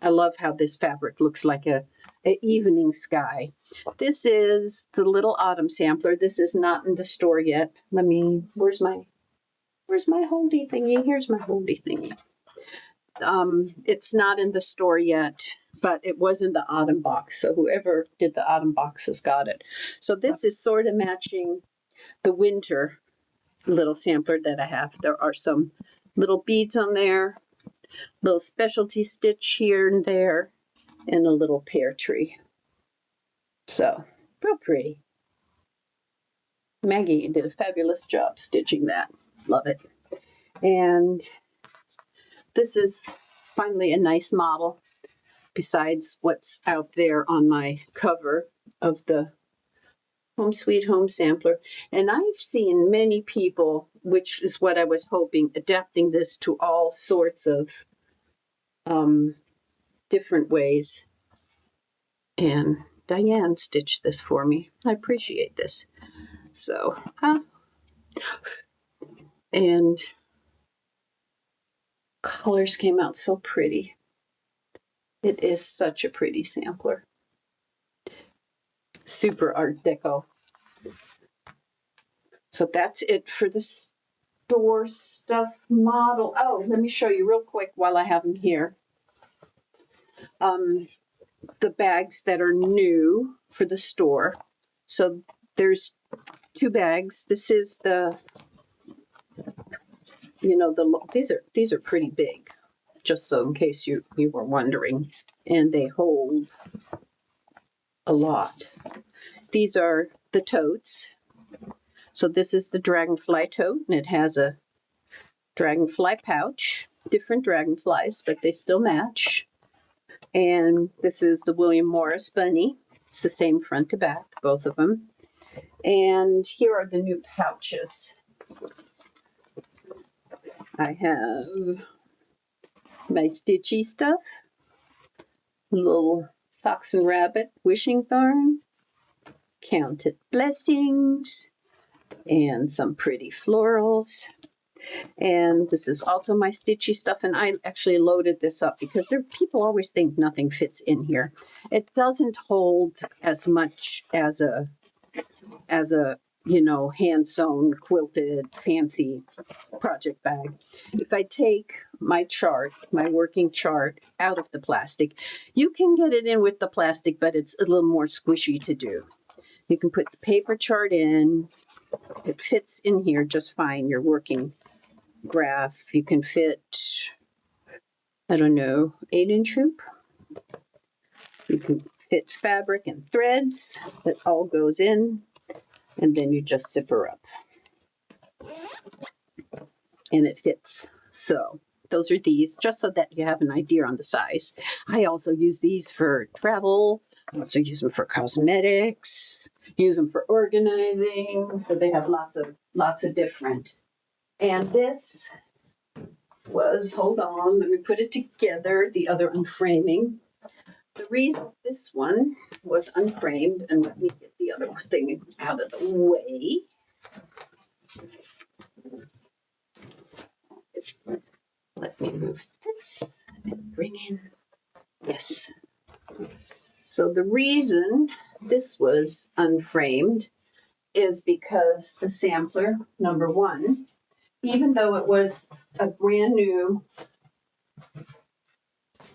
I love how this fabric looks like a evening sky. This is the little autumn sampler. This is not in the store yet. Where's my holdy thingy? Here's my holdy thingy. It's not in the store yet, but it was in the autumn box. So whoever did the autumn box has got it. So this is sort of matching the winter little sampler that I have. There are some little beads on there, little specialty stitch here and there, and a little pear tree. So, real pretty. Maggie, you did a fabulous job stitching that. Love it. And this is finally a nice model besides what's out there on my cover of the Home Sweet Home sampler. And I've seen many people, which is what I was hoping, adapting this to all sorts of different ways. And Diane stitched this for me. I appreciate this. So, and colors came out so pretty. It is such a pretty sampler. Super Art Deco. So that's it for the store stuff model. Oh, let me show you real quick while I have them here. The bags that are new for the store. So there's 2 bags. This is the, these are pretty big, just so in case you were wondering, and they hold a lot. These are the totes. So this is the dragonfly tote, and it has a dragonfly pouch, different dragonflies, but they still match. And this is the William Morris bunny. It's the same front to back, both of them. And here are the new pouches. I have my stitchy stuff, little fox and rabbit wishing thorn, counted blessings, and some pretty florals. And this is also my stitchy stuff, and I actually loaded this up because people always think nothing fits in here. It doesn't hold as much as a as a, you know, hand-sewn, quilted, fancy project bag. If I take my chart, my working chart, out of the plastic, you can get it in with the plastic, but it's a little more squishy to do. You can put the paper chart in. It fits in here just fine, your working graph. You can fit, I don't know, 8-inch hoop. You can fit fabric and threads. That all goes in, and then you just zip her up. And it fits. So those are these, just so that you have an idea on the size. I also use these for travel. I also use them for cosmetics. Use them for organizing. So they have lots of different. And this was, hold on, let me put it together, the other unframing. The reason this one was unframed, and let me get the other thing out of the way. Let me move this and bring in this. So the reason this was unframed is because the sampler, number one, even though it was a brand new,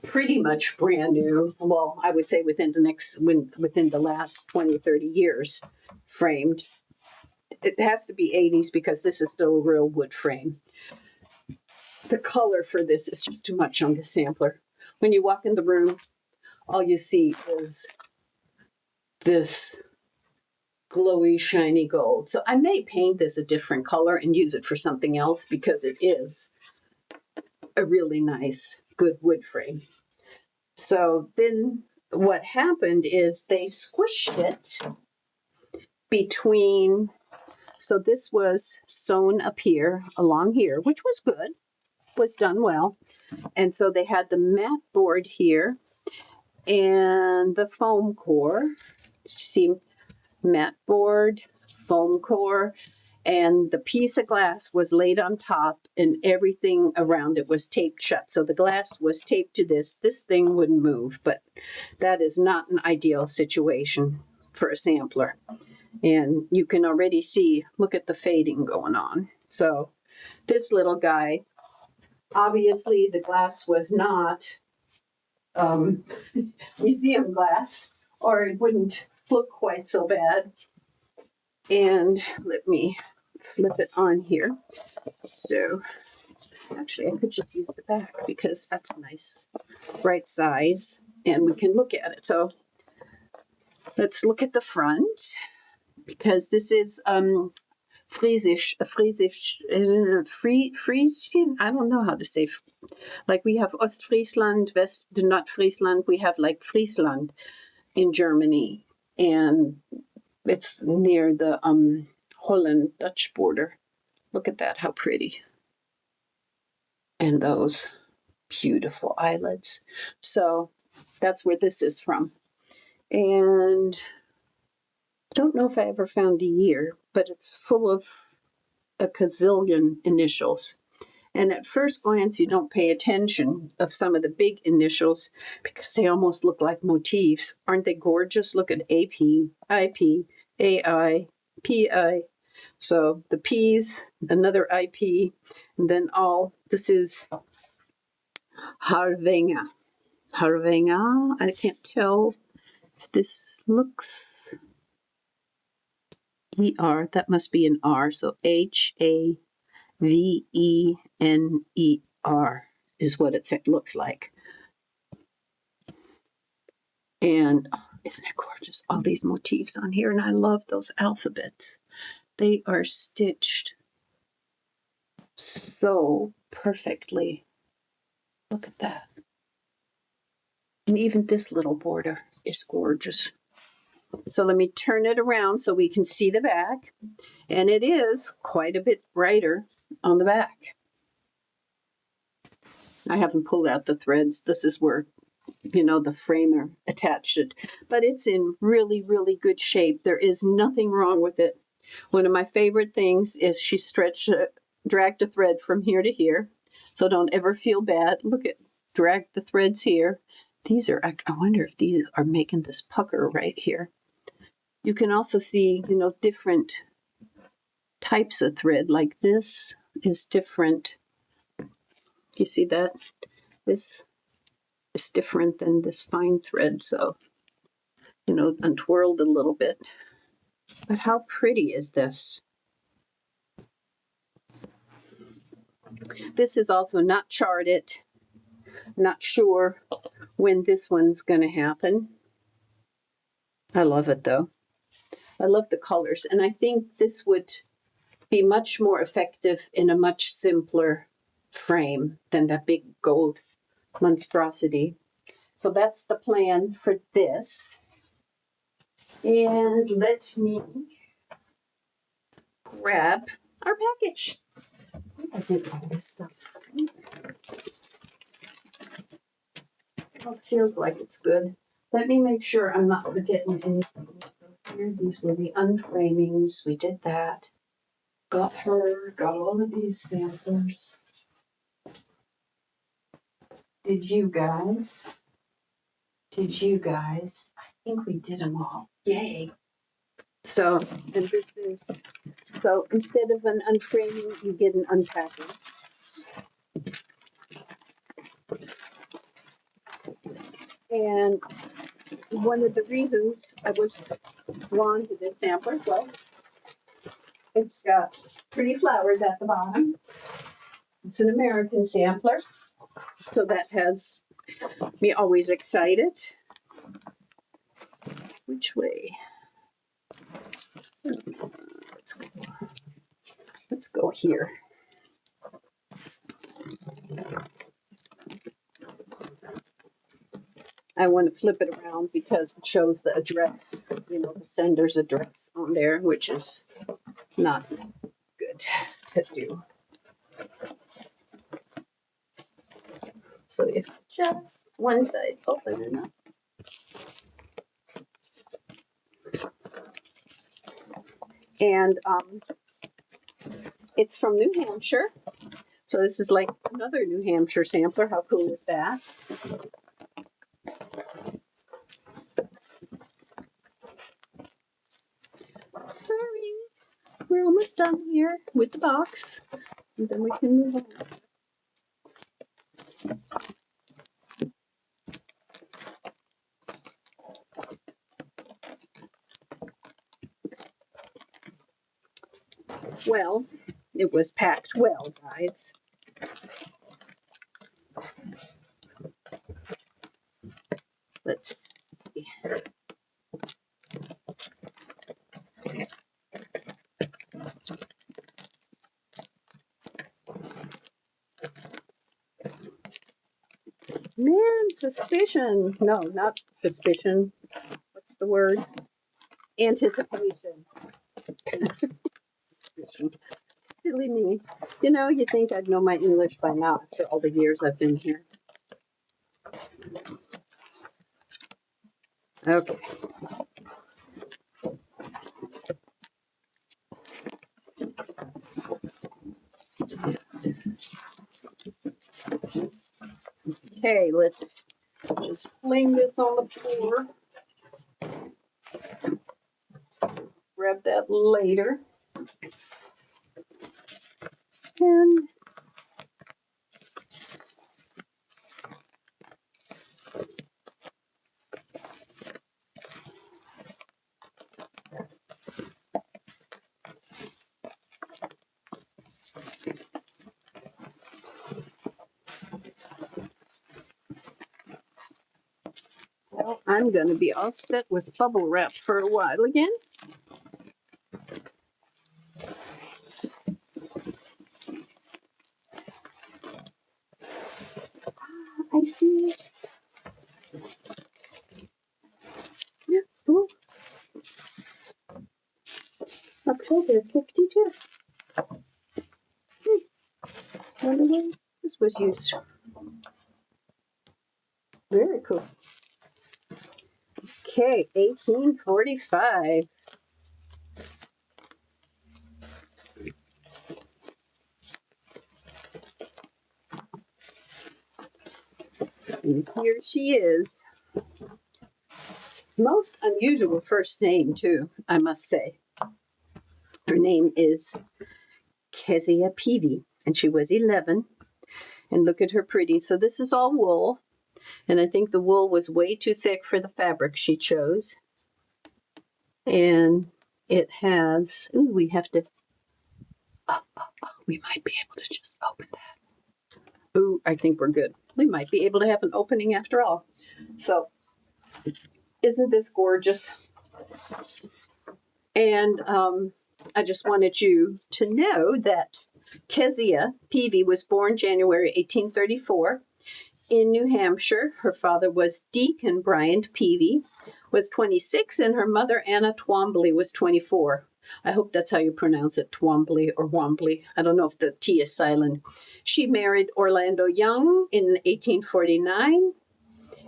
pretty much brand new, well, I would say within the last 20, 30 years framed, it has to be 80s because this is still a real wood frame. The color for this is just too much on the sampler. When you walk in the room, all you see is this glowy, shiny gold. So I may paint this a different color and use it for something else because it is a really nice, good wood frame. So then what happened is they squished it between, so this was sewn up here, along here, which was good, was done well. And so they had the mat board here and the foam core. See, mat board, foam core, and the piece of glass was laid on top and everything around it was taped shut. So the glass was taped to this. This thing wouldn't move, but that is not an ideal situation for a sampler. And you can already see, look at the fading going on. So this little guy, obviously the glass was not museum glass, or it wouldn't look quite so bad. And let me flip it on here. So actually I could just use the back because that's a nice right size and we can look at it. So let's look at the front because this is Friesisch, Friesian, I don't know how to say, like we have Ostfriesland, Nordfriesland, we have like Friesland in Germany, and it's near the Holland-Dutch border. Look at that, how pretty. And those beautiful eyelids. So that's where this is from. And I don't know if I ever found a year, but it's full of a gazillion initials. And at first glance, you don't pay attention of some of the big initials because they almost look like motifs. Aren't they gorgeous? Look at AP, IP, AI, PI. So the P's, another IP, and then this is Harvenga. Harvenga, I can't tell if this looks ER, that must be an R, so HAVENER is what it looks like. And isn't it gorgeous? All these motifs on here, and I love those alphabets. They are stitched so perfectly. Look at that. And even this little border is gorgeous. So let me turn it around so we can see the back. And it is quite a bit brighter on the back. I haven't pulled out the threads. This is where, the framer attached it. But it's in really, really good shape. There is nothing wrong with it. One of my favorite things is she dragged a thread from here to here. So don't ever feel bad. Look at, drag the threads here. These are, I wonder if these are making this pucker right here. You can also see, you know, different types of thread. Like this is different. You see that? This is different than this fine thread. So, you know, untwirled a little bit. But how pretty is this? This is also not charted. Not sure when this one's going to happen. I love it though. I love the colors. And I think this would be much more effective in a much simpler frame than that big gold monstrosity. So that's the plan for this. And let me grab our package. I did all this stuff. Oh, it feels like it's good. Let me make sure I'm not forgetting anything. Here, these were the unframings. We did that. Got her, got all of these samplers. Did you guys? I think we did them all. Yay. So, and this is, so instead of an unframing, you get an unpacking. And one of the reasons I was drawn to this sampler, well, it's got pretty flowers at the bottom. It's an American sampler, so that has me always excited. Which way? Let's go here. I want to flip it around because it shows the address, you know, the sender's address on there, which is not good to do. So if just one side open enough. And it's from New Hampshire. So this is like another New Hampshire sampler. How cool is that? Sorry, we're almost done here with the box. And then we can move on. Well, it was packed well, guys. Let's see. Man, suspicion. No, not suspicion. What's the word? Anticipation. Suspicion. Silly me. You know, you think I'd know my English by now after all the years I've been here. Okay. Okay, let's just fling this on the floor. Grab that later. And well, I'm going to be all set with bubble wrap for a while again. I see. Yeah, cool. October 52. Wonder when this was used. Very cool. Okay, 1845. And here she is. Most unusual first name, too, I must say. Her name is Kezia Peavy, and she was 11. And look at her pretty. So this is all wool, and I think the wool was way too thick for the fabric she chose. And it has, ooh, we have to, we might be able to just open that. Ooh, I think we're good. We might be able to have an opening after all. So, isn't this gorgeous? And I just wanted you to know that Kezia Peavy was born January 1834 in New Hampshire. Her father was Deacon Bryant Peavy, was 26, and her mother, Anna Twombly, was 24. I hope that's how you pronounce it, Twombly or Wombly. I don't know if the T is silent. She married Orlando Young in 1849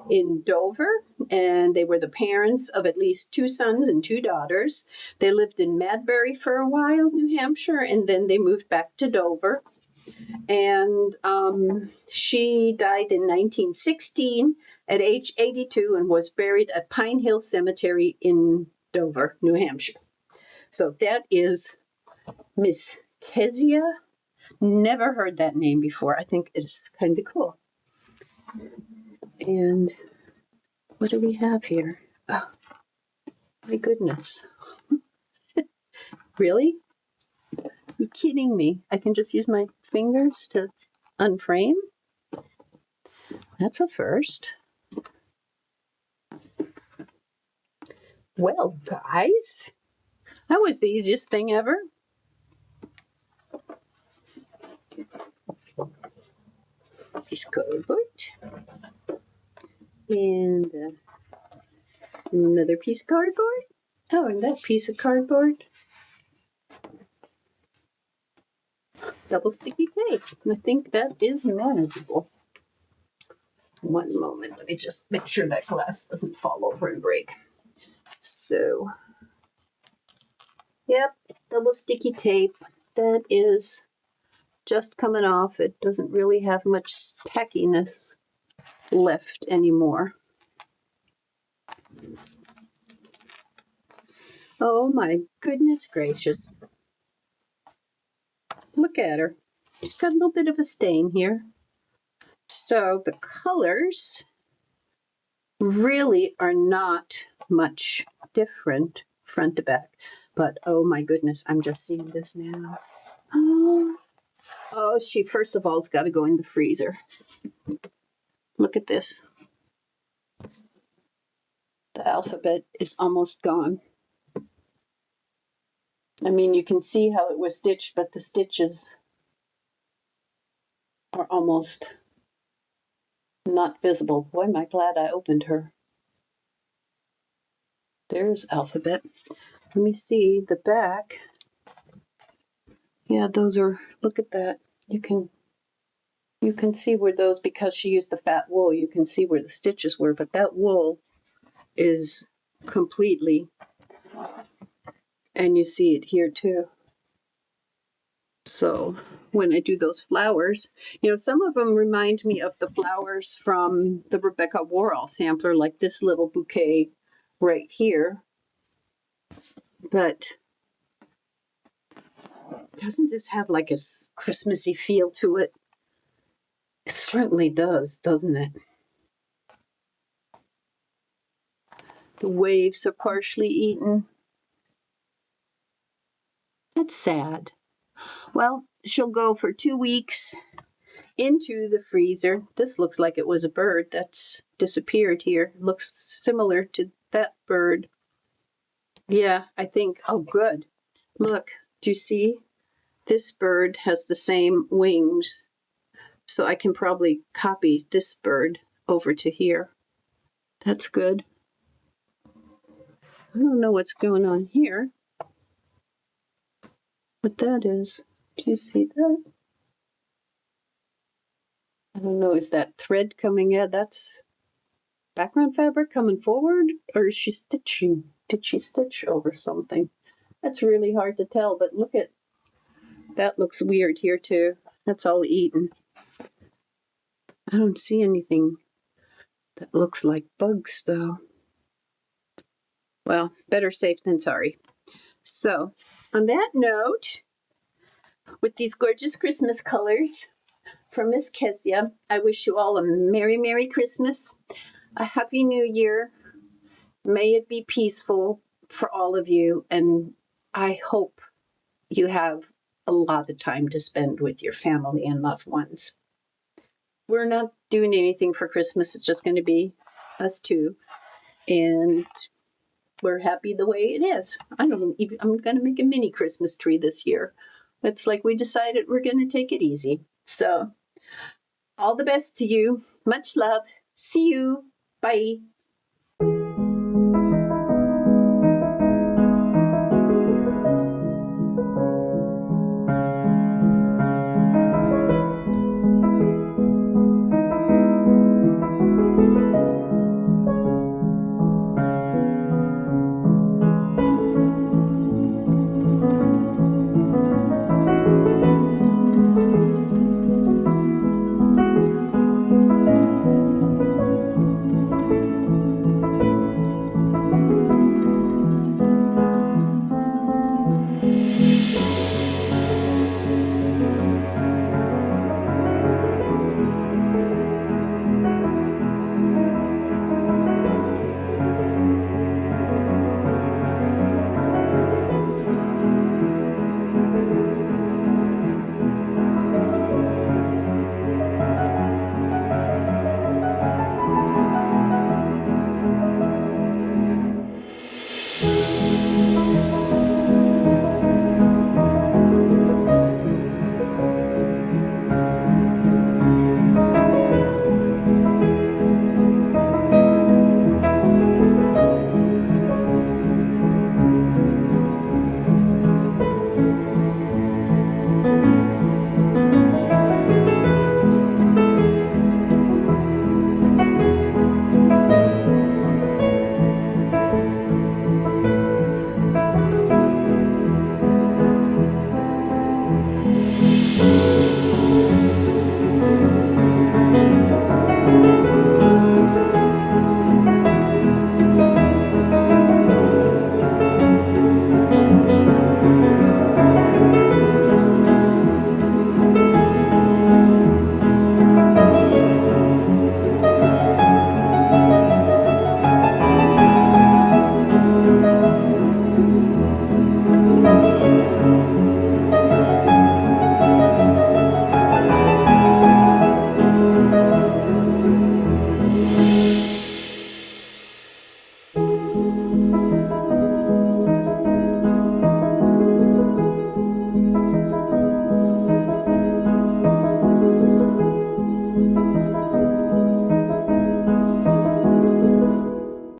in Dover, and they were the parents of at least 2 sons and 2 daughters. They lived in Madbury for a while, New Hampshire, and then they moved back to Dover. And she died in 1916 at age 82 and was buried at Pine Hill Cemetery in Dover, New Hampshire. So that is Miss Kezia. Never heard that name before. I think it's kind of cool. And what do we have here? Oh, my goodness. Really? You're kidding me. I can just use my fingers to unframe? That's a first. Well, guys, that was the easiest thing ever. Piece of cardboard. And another piece of cardboard. Oh, and that piece of cardboard. Double sticky tape. And I think that is manageable. One moment. Let me just make sure that glass doesn't fall over and break. So, yep, double sticky tape. That is just coming off. It doesn't really have much tackiness left anymore. Oh my goodness gracious. Look at her. She's got a little bit of a stain here. So the colors really are not much different front to back. But oh my goodness, I'm just seeing this now. Oh, she first of all has got to go in the freezer. Look at this. The alphabet is almost gone. I mean, you can see how it was stitched, but the stitches are almost not visible. Boy, am I glad I opened her. There's alphabet. Let me see the back. Yeah, those are, look at that. You can see where those, because she used the fat wool, you can see where the stitches were, but that wool is completely, and you see it here too. So when I do those flowers, you know, some of them remind me of the flowers from the Rebecca Worrell sampler, like this little bouquet right here. But doesn't this have like a Christmassy feel to it? It certainly does, doesn't it? The waves are partially eaten. That's sad. Well, she'll go for 2 weeks into the freezer. This looks like it was a bird that's disappeared here. It looks similar to that bird. Yeah, I think, oh good. Look, do you see? This bird has the same wings. So I can probably copy this bird over to here. That's good. I don't know what's going on here. What that is. Do you see that? I don't know, is that thread coming in? That's background fabric coming forward? Or is she stitching? Did she stitch over something? That's really hard to tell, but look at, that looks weird here too. That's all eaten. I don't see anything that looks like bugs though. Well, better safe than sorry. So, on that note, with these gorgeous Christmas colors from Miss Kezia, I wish you all a Merry, Merry Christmas, a Happy New Year. May it be peaceful for all of you, and I hope you have a lot of time to spend with your family and loved ones. We're not doing anything for Christmas. It's just going to be us two, and we're happy the way it is. I'm going to make a mini Christmas tree this year. It's like we decided we're going to take it easy. So, all the best to you. Much love. See you. Bye.